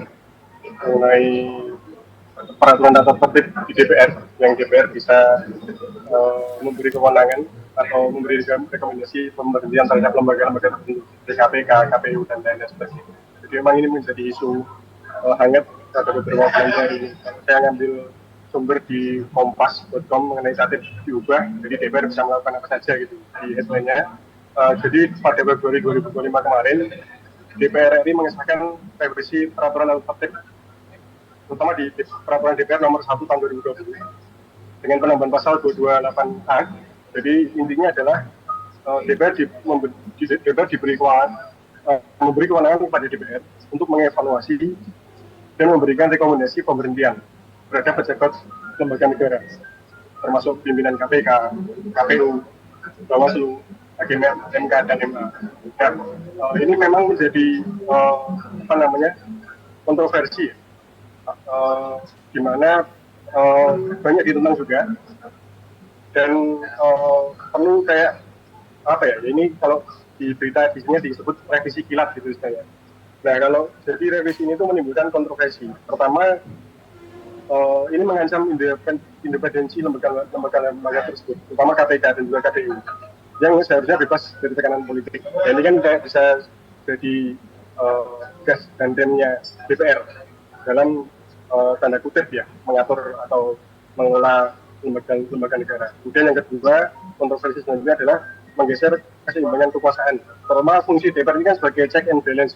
Speaker 9: mengenai peraturan tata tertib di DPR, yang DPR bisa memberi kewenangan atau memberi rekomendasi pemberhentian terhadap lembaga-lembaga tertentu, KPK, KPU dan lain-lain sebagainya. Jadi memang ini menjadi isu hangat pada beberapa bulan ini. Saya ngambil sumber di kompas.com mengenai tatip diubah, jadi DPR bisa melakukan apa saja gitu di headline-nya. Jadi pada Februari 2025 kemarin, DPR RI mengesahkan revisi peraturan tata tertib, terutama di peraturan DPR nomor 1 tahun 2020 dengan penambahan pasal 228A. Jadi intinya adalah DPR diberi kewenangan kepada DPR untuk mengevaluasi dan memberikan rekomendasi pemberhentian terhadap pejabat lembaga negara, termasuk pimpinan KPK, KPU, Bawaslu, MK dan MA. Ini memang menjadi kontroversi, di mana banyak ditentang juga, dan perlu kayak apa ya? Ini kalau di berita di sini disebut revisi kilat gitu istilahnya. Nah, kalau jadi revisi ini tuh menimbulkan kontroversi. Pertama, ini mengancam independensi lembaga tersebut, terutama KPK dan juga KPU, yang seharusnya bebas dari tekanan politik. Dan ini kan kayak bisa jadi gas dan remnya DPR dalam tanda kutip ya, mengatur atau mengelola lembaga negara. Kemudian yang kedua, kontroversi selanjutnya adalah menggeser keseimbangan kekuasaan. Terutama fungsi DPR ini kan sebagai check and balance.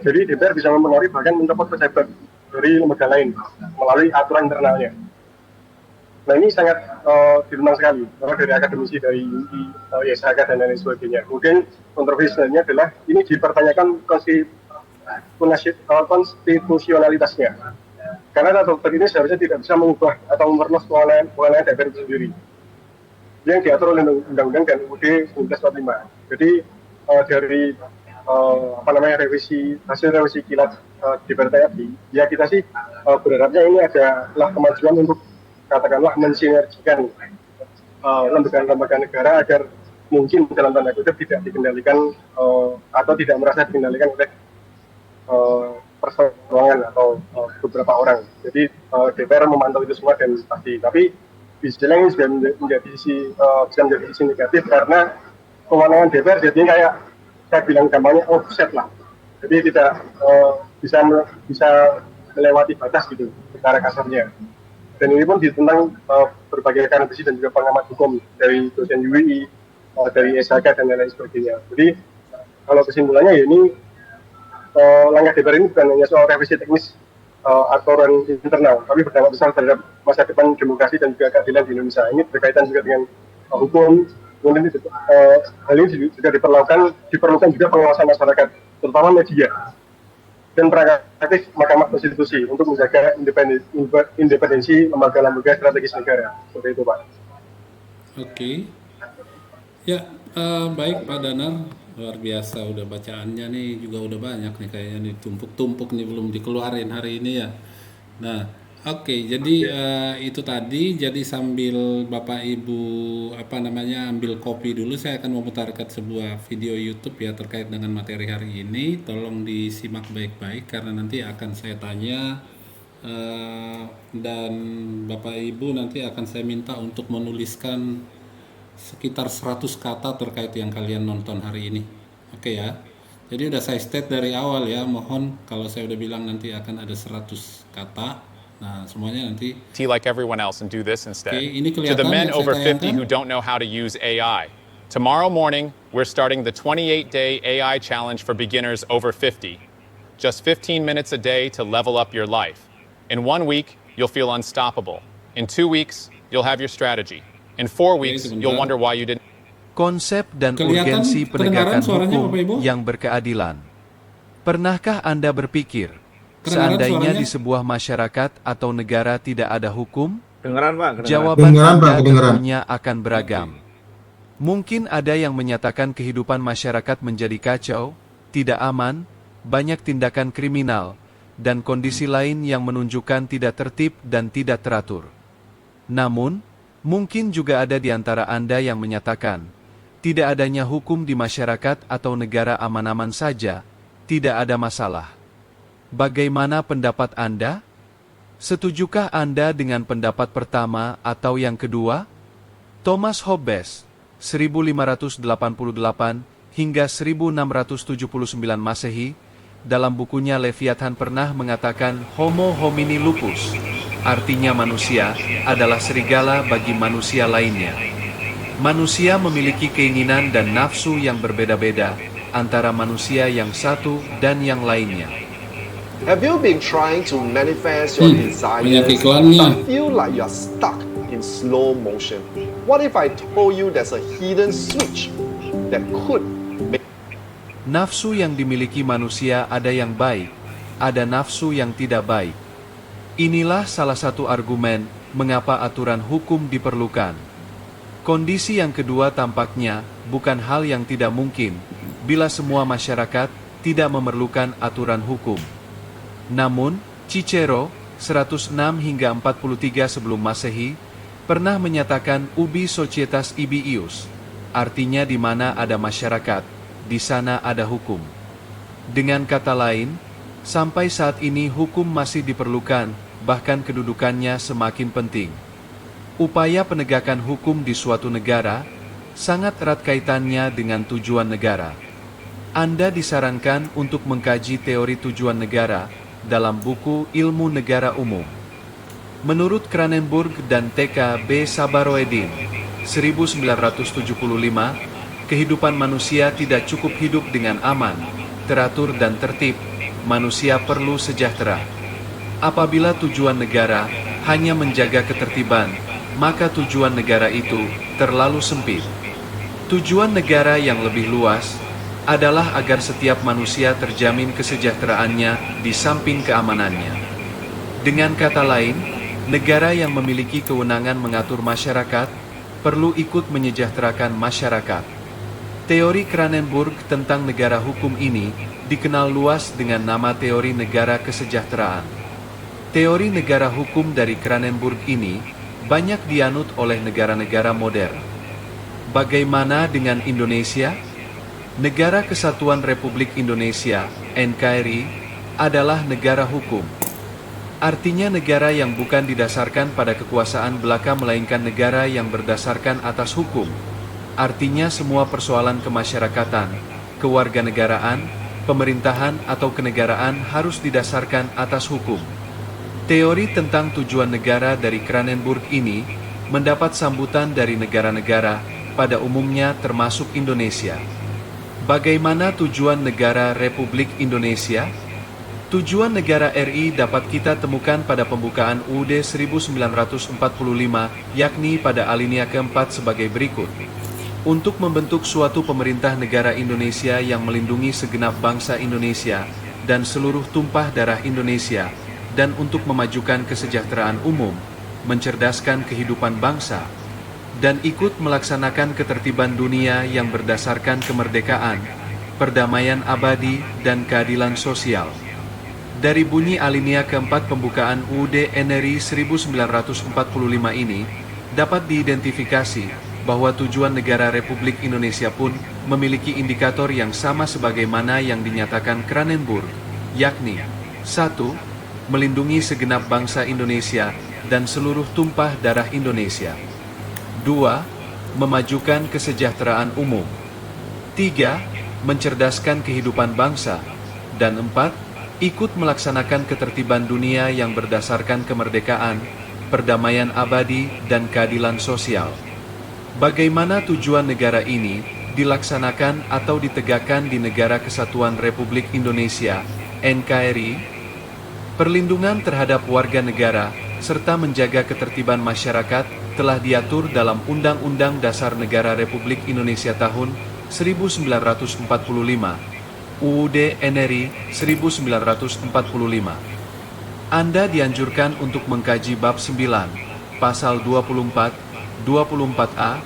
Speaker 9: Jadi DPR bisa mempengaruhi bahkan mencopot pejabat dari lembaga lain melalui aturan internalnya. Nah, ini sangat ditentang sekali dari akademisi, dari UI, YSHK dan lain sebagainya. Kemudian kontroversi selanjutnya adalah ini dipertanyakan konstitusionalitasnya. Karena tata tertib ini seharusnya tidak bisa mengubah atau memperluas kewenangan DPR itu sendiri yang diatur oleh Undang-Undang dan UUD 1945. Jadi dari hasil revisi kilat DPR tadi, ya kita sih berharapnya ini adalah kemajuan untuk katakanlah mensinergikan lembaga-lembaga negara agar mungkin dalam tanda kutip tidak dikendalikan atau tidak merasa dikendalikan oleh perseorangan atau beberapa orang. Jadi DPR memantau itu semua dan pasti. Tapi di sisi lain bisa menjadi sisi negatif karena kewenangan DPR jadinya kayak saya bilang gampangnya offset lah. Jadi tidak bisa melewati batas gitu secara kasarnya. Dan ini pun ditentang berbagai akademisi dan juga pengamat hukum dari dosen UI, dari SHK dan lain sebagainya. Jadi kalau kesimpulannya ya ini langkah DPR ini bukan hanya soal revisi teknis aturan internal, tapi berdampak besar terhadap masa depan demokrasi dan juga keadilan di Indonesia. Ini berkaitan juga dengan hukum. Kemudian hal ini juga diperlukan juga pengawasan masyarakat, terutama media dan perangkat aktif Mahkamah Konstitusi untuk menjaga independensi lembaga-lembaga strategis negara. Seperti itu, Pak.
Speaker 1: Oke. Ya, baik Pak Danar, luar biasa udah bacaannya nih juga udah banyak nih kayaknya nih tumpuk-tumpuk nih belum dikeluarin hari ini ya. Nah, Oke, jadi itu tadi. Jadi sambil Bapak Ibu ambil kopi dulu, saya akan memutarkan sebuah video YouTube ya terkait dengan materi hari ini. Tolong disimak baik-baik karena nanti akan saya tanya dan Bapak Ibu nanti akan saya minta untuk menuliskan sekitar 100 kata terkait yang kalian nonton hari ini. Oke ya. Jadi udah saya state dari awal ya, mohon kalau saya udah bilang nanti akan ada 100 kata. Nah, semuanya nanti
Speaker 11: like everyone else and do this instead.
Speaker 1: Oke, ini
Speaker 11: To the
Speaker 1: kelihatan
Speaker 11: men
Speaker 1: yang
Speaker 11: over
Speaker 1: saya
Speaker 11: 50 who
Speaker 1: tayangkan.
Speaker 11: don't know how to use AI, tomorrow morning we're starting the 28-day AI challenge for beginners over 50. Just 15 minutes a day to level up your life. In 1 week, you'll feel unstoppable. In 2 weeks, you'll have your strategy. In 4 weeks, you'll
Speaker 1: sebentar.
Speaker 11: wonder why you didn't.
Speaker 12: Konsep dan
Speaker 1: Kelihatan
Speaker 12: urgensi
Speaker 1: kedengaran
Speaker 12: penegakan
Speaker 1: suaranya,
Speaker 12: hukum
Speaker 1: Bapak Ibu?
Speaker 12: yang berkeadilan. Pernahkah Anda berpikir,
Speaker 1: Kedengaran
Speaker 12: seandainya
Speaker 1: suaranya?
Speaker 12: di sebuah masyarakat atau negara tidak ada hukum,
Speaker 10: Kedengeran Pak, kedengeran.
Speaker 12: jawaban
Speaker 5: Kedengaran, Pak,
Speaker 12: Anda
Speaker 5: kedengaran.
Speaker 12: tentunya akan beragam. Mungkin ada yang menyatakan kehidupan masyarakat menjadi kacau, tidak aman, banyak tindakan kriminal, dan kondisi lain yang menunjukkan tidak tertib dan tidak teratur. Namun, mungkin juga ada di antara Anda yang menyatakan, tidak adanya hukum di masyarakat atau negara aman-aman saja, tidak ada masalah. Bagaimana pendapat Anda? Setujukah Anda dengan pendapat pertama atau yang kedua? Thomas Hobbes, 1588 hingga 1679 Masehi, dalam bukunya Leviathan pernah mengatakan Homo homini lupus, artinya manusia adalah serigala bagi manusia lainnya. Manusia memiliki keinginan dan nafsu yang berbeda-beda antara manusia yang satu dan yang lainnya.
Speaker 13: Have you been trying to manifest your
Speaker 1: banyak
Speaker 13: desires
Speaker 1: iklannya.
Speaker 13: but feel like you're stuck in slow motion? What if I told you there's a hidden switch that could make
Speaker 12: Nafsu yang dimiliki manusia ada yang baik, ada nafsu yang tidak baik. Inilah salah satu argumen mengapa aturan hukum diperlukan. Kondisi yang kedua tampaknya bukan hal yang tidak mungkin bila semua masyarakat tidak memerlukan aturan hukum. Namun, Cicero, 106 hingga 43 sebelum Masehi, pernah menyatakan ubi societas ibi ius, artinya di mana ada masyarakat, di sana ada hukum. Dengan kata lain, sampai saat ini hukum masih diperlukan, bahkan kedudukannya semakin penting. Upaya penegakan hukum di suatu negara sangat erat kaitannya dengan tujuan negara. Anda disarankan untuk mengkaji teori tujuan negara dalam buku Ilmu Negara Umum. Menurut Cranenburg dan T.K.B. Sabaroedin, 1975, kehidupan manusia tidak cukup hidup dengan aman, teratur dan tertib, manusia perlu sejahtera. Apabila tujuan negara hanya menjaga ketertiban, maka tujuan negara itu terlalu sempit. Tujuan negara yang lebih luas adalah agar setiap manusia terjamin kesejahteraannya di samping keamanannya. Dengan kata lain, negara yang memiliki kewenangan mengatur masyarakat perlu ikut menyejahterakan masyarakat. Teori Cranenburg tentang negara hukum ini dikenal luas dengan nama teori negara kesejahteraan. Teori negara hukum dari Cranenburg ini banyak dianut oleh negara-negara modern. Bagaimana dengan Indonesia? Negara Kesatuan Republik Indonesia, NKRI, adalah negara hukum. Artinya negara yang bukan didasarkan pada kekuasaan belaka melainkan negara yang berdasarkan atas hukum. Artinya semua persoalan kemasyarakatan, kewarganegaraan, pemerintahan atau kenegaraan harus didasarkan atas hukum. Teori tentang tujuan negara dari Cranenburg ini mendapat sambutan dari negara-negara, pada umumnya termasuk Indonesia. Bagaimana tujuan negara Republik Indonesia? Tujuan negara RI dapat kita temukan pada pembukaan UUD 1945, yakni pada alinea keempat sebagai berikut. Untuk membentuk suatu pemerintah negara Indonesia yang melindungi segenap bangsa Indonesia dan seluruh tumpah darah Indonesia, dan untuk memajukan kesejahteraan umum, mencerdaskan kehidupan bangsa, dan ikut melaksanakan ketertiban dunia yang berdasarkan kemerdekaan, perdamaian abadi, dan keadilan sosial. Dari bunyi alinea keempat pembukaan UUD NRI 1945 ini, dapat diidentifikasi bahwa tujuan negara Republik Indonesia pun memiliki indikator yang sama sebagaimana yang dinyatakan Kranenburg, yakni 1. Melindungi segenap bangsa Indonesia dan seluruh tumpah darah Indonesia. 2. Memajukan kesejahteraan umum. 3. Mencerdaskan kehidupan bangsa. Dan 4. Ikut melaksanakan ketertiban dunia yang berdasarkan kemerdekaan, perdamaian abadi, dan keadilan sosial. Bagaimana tujuan negara ini dilaksanakan atau ditegakkan di Negara Kesatuan Republik Indonesia, NKRI? Perlindungan terhadap warga negara serta menjaga ketertiban masyarakat telah diatur dalam Undang-Undang Dasar Negara Republik Indonesia tahun 1945, UUD NRI 1945. Anda dianjurkan untuk mengkaji bab 9, pasal 24, 24A,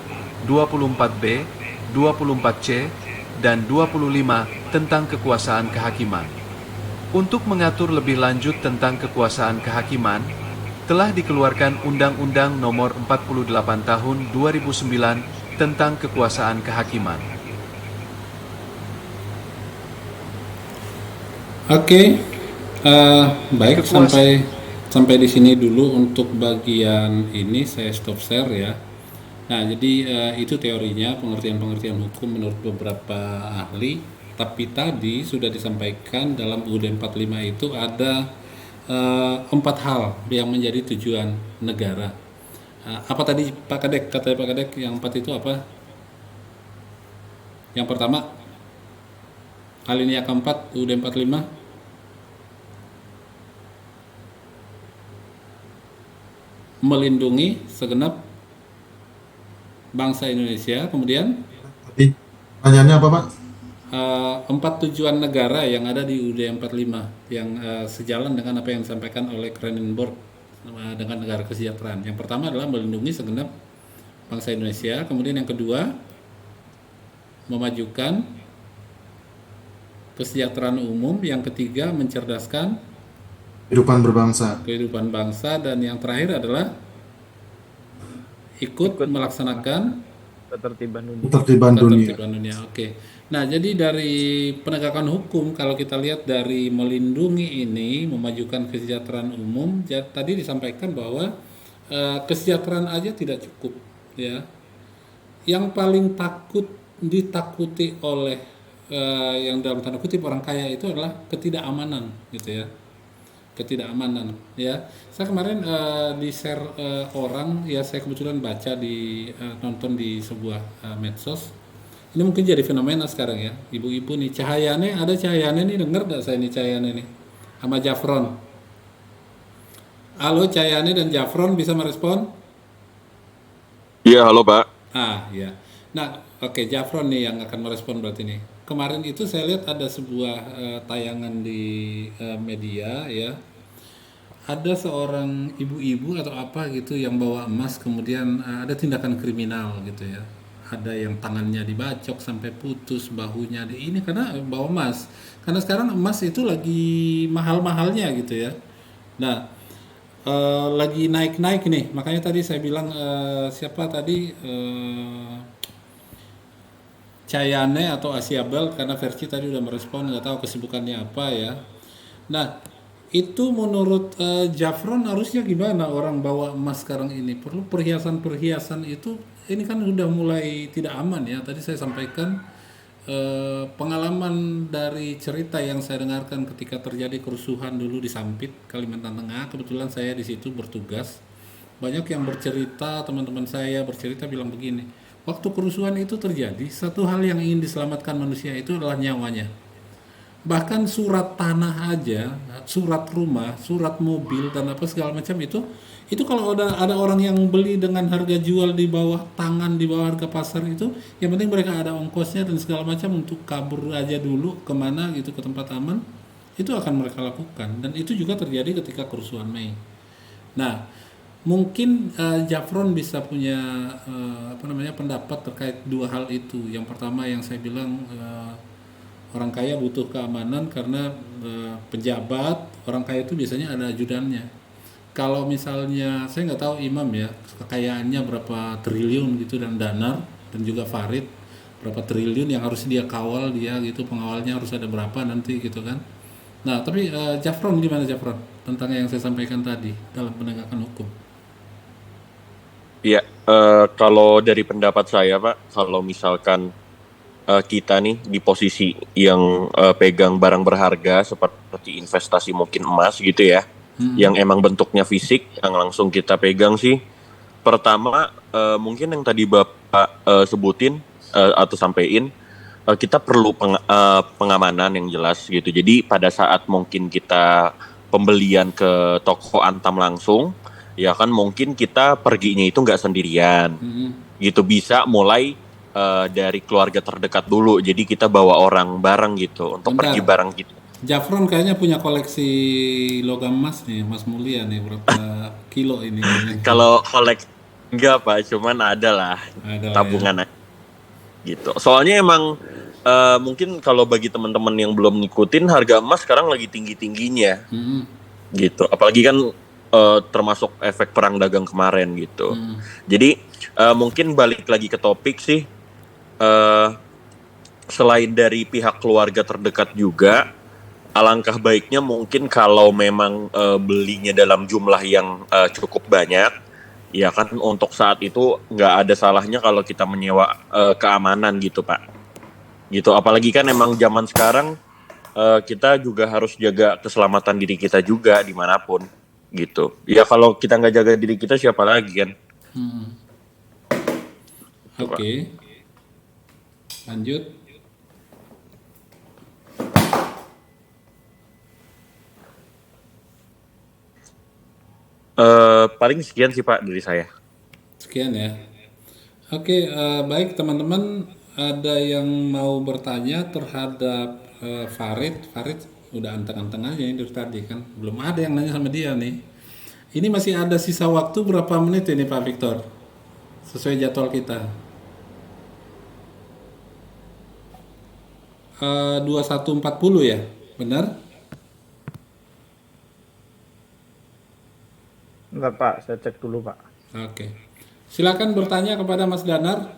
Speaker 12: 24B, 24C, dan 25 tentang kekuasaan kehakiman. Untuk mengatur lebih lanjut tentang kekuasaan kehakiman, telah dikeluarkan Undang-Undang Nomor 48 Tahun 2009 tentang kekuasaan kehakiman.
Speaker 1: Oke, baik, sampai di sini dulu untuk bagian ini saya stop share ya. Nah, jadi itu teorinya, pengertian-pengertian hukum menurut beberapa ahli. Tapi tadi sudah disampaikan dalam UUD 45 itu ada 4 hal yang menjadi tujuan negara. Apa tadi Pak Kadek? Kata Pak Kadek yang 4 itu apa? Yang pertama, alinea keempat UUD 45, melindungi segenap bangsa Indonesia. Kemudian
Speaker 5: pertanyaannya apa, Pak?
Speaker 1: 4 tujuan negara yang ada di UUD 45 yang sejalan dengan apa yang disampaikan oleh Kranenburg dengan negara kesejahteraan. Yang pertama adalah melindungi segenap bangsa Indonesia. Kemudian yang kedua, memajukan kesejahteraan umum. Yang ketiga, mencerdaskan kehidupan bangsa. Dan yang terakhir adalah ikut melaksanakan
Speaker 5: ketertiban dunia.
Speaker 1: Oke. Nah, jadi dari penegakan hukum, kalau kita lihat dari melindungi ini, memajukan kesejahteraan umum, tadi disampaikan bahwa kesejahteraan aja tidak cukup, ya. Yang paling ditakuti oleh yang dalam tanda kutip orang kaya itu adalah ketidakamanan, gitu ya. Ketidakamanan, ya. Saya kemarin di share orang, ya saya kebetulan baca nonton di sebuah medsos. Ini mungkin jadi fenomena sekarang ya, ibu-ibu nih, ada Cahayane nih, denger gak saya nih Cahayane nih sama Jafron. Halo Cahayane dan Jafron, bisa merespon?
Speaker 14: Iya, halo Pak.
Speaker 1: Ya. Nah, oke, Jafron nih yang akan merespon berarti nih. Kemarin itu saya lihat ada sebuah tayangan di media ya. Ada seorang ibu-ibu atau apa gitu yang bawa emas, kemudian ada tindakan kriminal gitu ya. Ada yang tangannya dibacok sampai putus, bahunya ini karena bawa emas. Karena sekarang emas itu lagi mahal-mahalnya gitu ya. Nah, lagi naik-naik nih. Makanya tadi saya bilang siapa tadi Cayane atau Asiabel, karena Versi tadi udah merespon, nggak tahu kesibukannya apa ya. Nah, itu menurut Jafron harusnya gimana orang bawa emas sekarang ini? Perlu perhiasan-perhiasan itu, ini kan udah mulai tidak aman ya. Tadi saya sampaikan pengalaman dari cerita yang saya dengarkan ketika terjadi kerusuhan dulu di Sampit, Kalimantan Tengah. Kebetulan saya di situ bertugas. Banyak yang bercerita, teman-teman saya bercerita bilang begini, waktu kerusuhan itu terjadi, satu hal yang ingin diselamatkan manusia itu adalah nyawanya. Bahkan surat tanah aja, surat rumah, surat mobil dan apa segala macam itu kalau ada orang yang beli dengan harga jual di bawah tangan, di bawah harga pasar itu, yang penting mereka ada ongkosnya dan segala macam untuk kabur aja dulu kemana gitu, ke tempat aman, itu akan mereka lakukan. Dan itu juga terjadi ketika kerusuhan Mei. Nah, mungkin Jafron bisa punya pendapat terkait dua hal itu. Yang pertama yang saya bilang Orang kaya butuh keamanan karena pejabat, orang kaya itu biasanya ada ajudannya. Kalau misalnya, saya nggak tahu Imam ya, kekayaannya berapa triliun gitu, dan Danar, dan juga Farid, berapa triliun yang harus dia kawal dia gitu, pengawalnya harus ada berapa nanti gitu kan. Nah, tapi Jafron gimana Jafron? Tentang yang saya sampaikan tadi dalam penegakan hukum.
Speaker 14: Iya, kalau dari pendapat saya Pak, kalau misalkan kita nih di posisi yang pegang barang berharga seperti investasi mungkin emas gitu ya, yang emang bentuknya fisik, yang langsung kita pegang sih, pertama mungkin yang tadi Bapak sebutin atau sampein, kita perlu pengamanan yang jelas gitu. Jadi pada saat mungkin kita pembelian ke toko Antam langsung, ya kan mungkin kita perginya itu nggak sendirian, gitu, bisa mulai dari keluarga terdekat dulu. Jadi kita bawa orang bareng gitu untuk
Speaker 1: Bentar.
Speaker 14: pergi bareng gitu.
Speaker 1: Jafron kayaknya punya koleksi logam emas nih, emas mulia nih, berapa kilo ini?
Speaker 14: Kalau kolek enggak Pak, cuman ada lah
Speaker 1: Ada lah
Speaker 14: tabungan aja. Gitu. Soalnya emang mungkin kalau bagi teman-teman yang belum ngikutin, harga emas sekarang lagi tinggi-tingginya. Gitu. Apalagi kan termasuk efek perang dagang kemarin gitu. Jadi mungkin balik lagi ke topik sih, selain dari pihak keluarga terdekat juga, alangkah baiknya mungkin kalau memang belinya dalam jumlah yang cukup banyak, ya kan, untuk saat itu nggak ada salahnya kalau kita menyewa keamanan gitu Pak. Gitu. Apalagi kan emang zaman sekarang kita juga harus jaga keselamatan diri kita juga dimanapun gitu. Ya kalau kita nggak jaga diri kita, siapa lagi kan?
Speaker 1: Oke. Lanjut.
Speaker 14: Paling sekian sih Pak dari saya.
Speaker 1: Sekian ya. Oke, baik teman-teman, ada yang mau bertanya terhadap Farid? Farid udah anteng-anteng aja ini dari tadi kan, belum ada yang nanya sama dia nih. Ini masih ada sisa waktu berapa menit ini Pak Victor? Sesuai jadwal kita. 21.40 ya, benar?
Speaker 10: Bentar Pak, saya cek dulu Pak.
Speaker 1: Oke. Silakan bertanya kepada Mas Danar.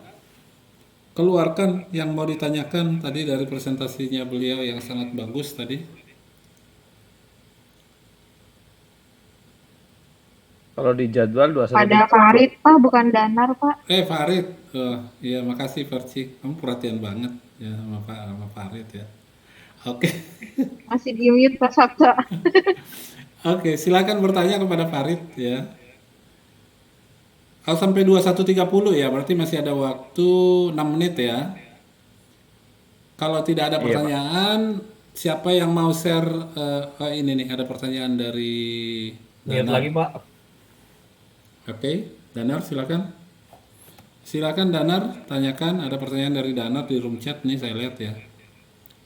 Speaker 1: Keluarkan yang mau ditanyakan tadi dari presentasinya beliau yang sangat bagus tadi.
Speaker 10: Kalau di jadwal 21.
Speaker 8: Pada Farid Pak, bukan Danar Pak.
Speaker 1: Farid. Iya, makasih Versi. Kamu perhatian banget ya sama Farid ya. Oke.
Speaker 8: Masih di mute Pak Sabta.
Speaker 1: Oke, silakan bertanya kepada Farid ya. Kalau sampai 21.30 ya, berarti masih ada waktu 6 menit ya. Kalau tidak ada pertanyaan, siapa yang mau share? Ini nih, ada pertanyaan dari
Speaker 7: Lihat
Speaker 1: Danar.
Speaker 7: lagi Pak.
Speaker 1: Oke, Danar silakan. Silakan Danar, tanyakan. Ada pertanyaan dari Danar di room chat nih, saya lihat ya.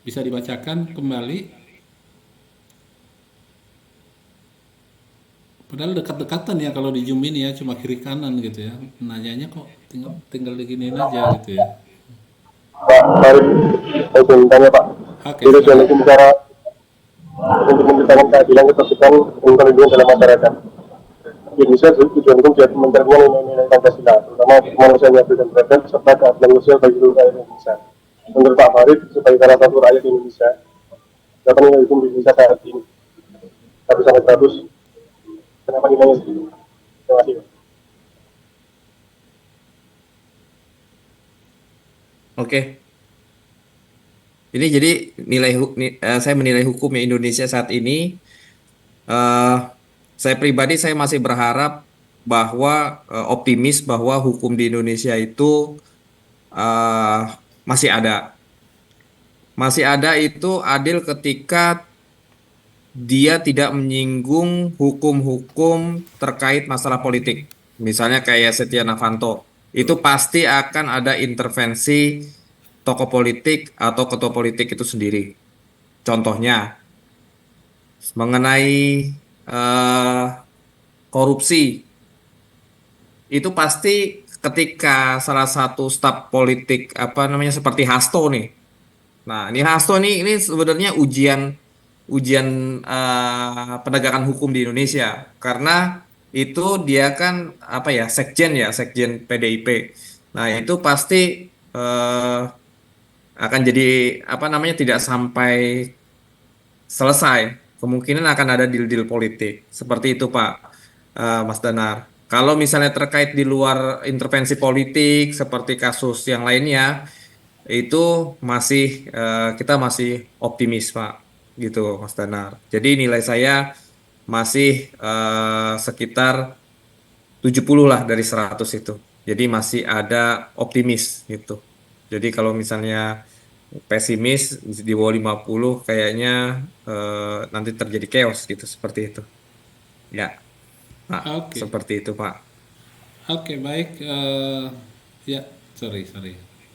Speaker 1: Bisa dibacakan kembali. Padahal dekat-dekatan ya kalau di Zoom ini ya, cuma kiri kanan gitu ya. Nanyanya kok tinggal diginiin aja gitu ya.
Speaker 9: Pak Farid, saya ingin tanya Pak.
Speaker 1: Oke,
Speaker 9: Jadi saya ingin bicara untuk menciptakan keadilan ketertiban dan perlindungan dalam masyarakat. Indonesia tujuan hukum jadi menterapkan nilai-nilai Pancasila, terutama kemanusiaan yang adil dan beradab serta keadilan sosial bagi seluruh rakyat Indonesia. Menurut Pak Farid, sebagai salah satu rakyat Indonesia, berapa nilai hukum di Indonesia saat ini? 100-100. Kenapa nilainya segitu? Terima kasih.
Speaker 2: Oke. Ini jadi saya menilai hukum Indonesia saat ini. Saya pribadi saya masih berharap bahwa optimis bahwa hukum di Indonesia itu masih ada. Masih ada itu adil ketika dia tidak menyinggung hukum-hukum terkait masalah politik. Misalnya kayak Setia Novanto. Itu pasti akan ada intervensi tokoh politik atau ketua politik itu sendiri. Contohnya mengenai korupsi. Itu pasti ketika salah satu staf politik seperti Hasto nih, Nah, ini Hasto nih, ini sebenarnya ujian penegakan hukum di Indonesia karena itu dia kan apa ya, sekjen PDIP. Nah, itu pasti akan jadi apa namanya, tidak sampai selesai. Kemungkinan akan ada deal-deal politik. Seperti itu, Pak Mas Danar. Kalau misalnya terkait di luar intervensi politik seperti kasus yang lainnya, itu masih kita masih optimis, Pak. Gitu, Mas Danar. Jadi nilai saya masih sekitar 70 lah dari 100 itu. Jadi masih ada optimis gitu. Jadi kalau misalnya pesimis di bawah 50 kayaknya nanti terjadi chaos gitu, seperti itu. Ya, Pak,
Speaker 1: Oke.
Speaker 2: seperti itu, Pak.
Speaker 1: Oke, baik. Ya, sorry.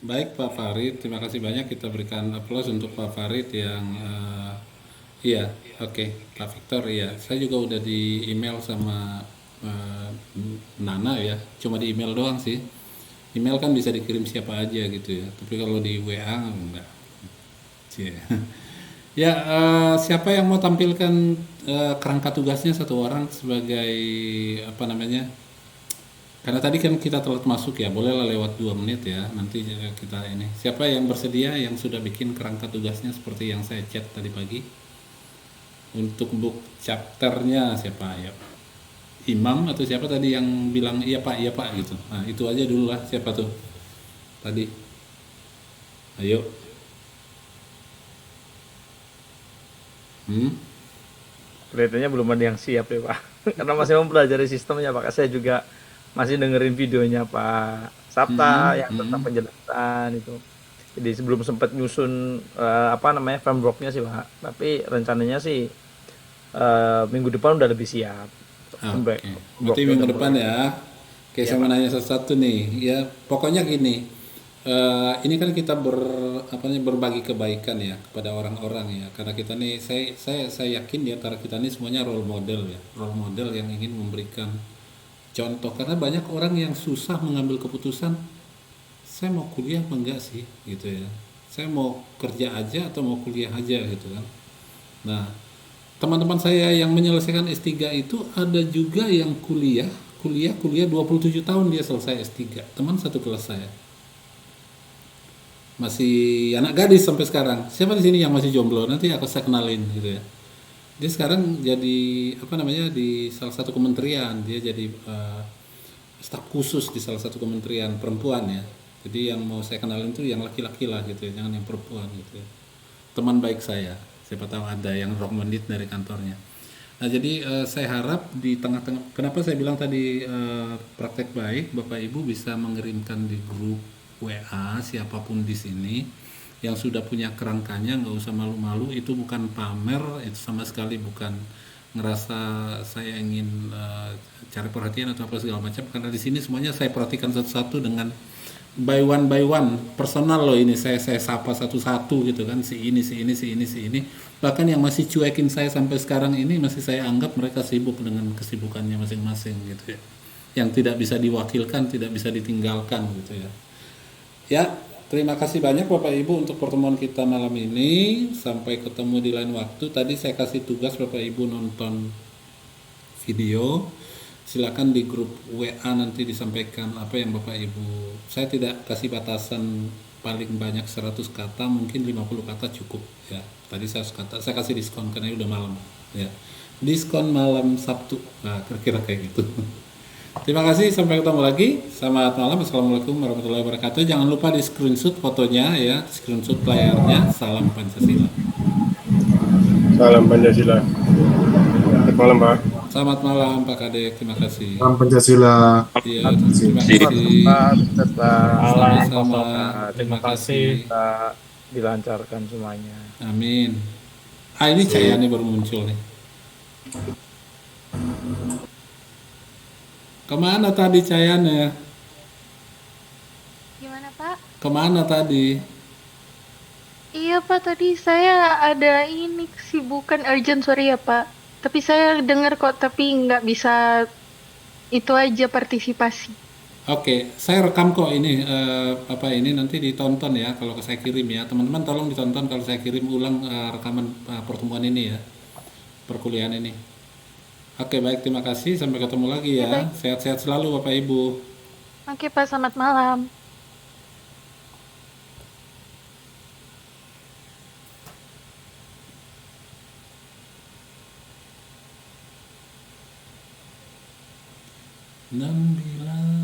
Speaker 1: Baik, Pak Farid. Terima kasih banyak. Kita berikan aplaus untuk Pak Farid yang iya, oke. Pak Victor, iya. Saya juga udah di email sama Nana ya. Cuma di email doang sih. Email kan bisa dikirim siapa aja gitu ya. Tapi kalau di WA enggak. Cie. Ya, siapa yang mau tampilkan kerangka tugasnya satu orang sebagai apa namanya? Karena tadi kan kita telat masuk ya, bolehlah lewat 2 menit ya. Nanti kita ini. Siapa yang bersedia yang sudah bikin kerangka tugasnya seperti yang saya chat tadi pagi? Untuk book chapternya siapa ya? Imam atau siapa tadi yang bilang iya Pak gitu. Nah, itu aja dulu lah, siapa tuh? Tadi. Ayo.
Speaker 10: Kelihatannya belum ada yang siap ya Pak. Karena masih mempelajari sistemnya Pak. Saya juga masih dengerin videonya Pak Sabta yang tentang penjelasan itu. Jadi sebelum sempat nyusun apa namanya frameworknya sih Pak. Tapi rencananya sih minggu depan udah lebih siap.
Speaker 1: Oke. Berarti minggu depan ya. Oke, saya mau nanya satu-satu nih. Ya, pokoknya gini. Ini kan kita berbagi kebaikan ya kepada orang-orang ya. Karena kita nih, saya yakin di antara kita nih semuanya role model ya. Role model yang ingin memberikan contoh. Karena banyak orang yang susah mengambil keputusan. Saya mau kuliah apa enggak sih, gitu ya. Saya mau kerja aja atau mau kuliah aja gitu kan. Nah, teman-teman saya yang menyelesaikan S3 itu ada juga yang kuliah 27 tahun dia selesai S3. Teman satu kelas saya. Masih anak gadis sampai sekarang. Siapa di sini yang masih jomblo? Nanti aku saya kenalin gitu ya. Dia sekarang jadi apa namanya di salah satu kementerian. Dia jadi staf khusus di salah satu kementerian perempuan ya. Jadi yang mau saya kenalin tuh yang laki-laki lah gitu ya, jangan yang perempuan gitu ya. Teman baik saya. Siapa tahu ada yang recommended dari kantornya. Nah jadi saya harap di tengah-tengah, kenapa saya bilang tadi praktek baik, Bapak Ibu bisa mengirimkan di grup WA siapapun di sini yang sudah punya kerangkanya, nggak usah malu-malu, itu bukan pamer, itu sama sekali bukan ngerasa saya ingin cari perhatian atau apa segala macam, karena di sini semuanya saya perhatikan satu-satu dengan by one personal loh ini, saya sapa satu-satu gitu kan, si ini bahkan yang masih cuekin saya sampai sekarang ini masih saya anggap mereka sibuk dengan kesibukannya masing-masing gitu ya, yang tidak bisa diwakilkan, tidak bisa ditinggalkan gitu ya. Ya, terima kasih banyak Bapak Ibu untuk pertemuan kita malam ini, sampai ketemu di lain waktu. Tadi saya kasih tugas Bapak Ibu nonton video, silakan di grup WA nanti disampaikan apa yang Bapak Ibu, saya tidak kasih batasan paling banyak 100 kata, mungkin 50 kata cukup ya. Tadi 100 kata, saya kasih diskon karena udah malam ya. Diskon malam Sabtu, nah kira-kira kayak gitu. Terima kasih, sampai ketemu lagi. Selamat malam, assalamualaikum warahmatullahi wabarakatuh. Jangan lupa di screenshot fotonya ya, screenshot layarnya. Salam Pancasila.
Speaker 9: Salam Pancasila. Selamat malam Pak.
Speaker 1: Selamat malam Pak Kadek, terima kasih.
Speaker 5: Salam Pancasila.
Speaker 1: Iya, terima kasih.
Speaker 10: Sama-sama. Terima kasih. Kita dilancarkan semuanya.
Speaker 1: Amin. Ini Cahaya nih baru muncul nih. Kemana tadi Cahayanya?
Speaker 15: Gimana Pak?
Speaker 1: Kemana tadi?
Speaker 15: Iya Pak, tadi saya ada ini kesibukan urgent, sorry ya Pak. Tapi saya dengar kok, tapi nggak bisa itu aja partisipasi.
Speaker 1: Oke, saya rekam kok ini apa ini nanti ditonton ya kalau saya kirim ya. Teman-teman tolong ditonton kalau saya kirim ulang rekaman pertemuan ini ya, perkuliahan ini. Oke, baik, terima kasih. Sampai ketemu lagi
Speaker 15: Ya,
Speaker 1: ya.
Speaker 15: baik.
Speaker 1: Sehat-sehat selalu Bapak Ibu.
Speaker 15: Oke, Pak, selamat malam.
Speaker 1: Nan bilang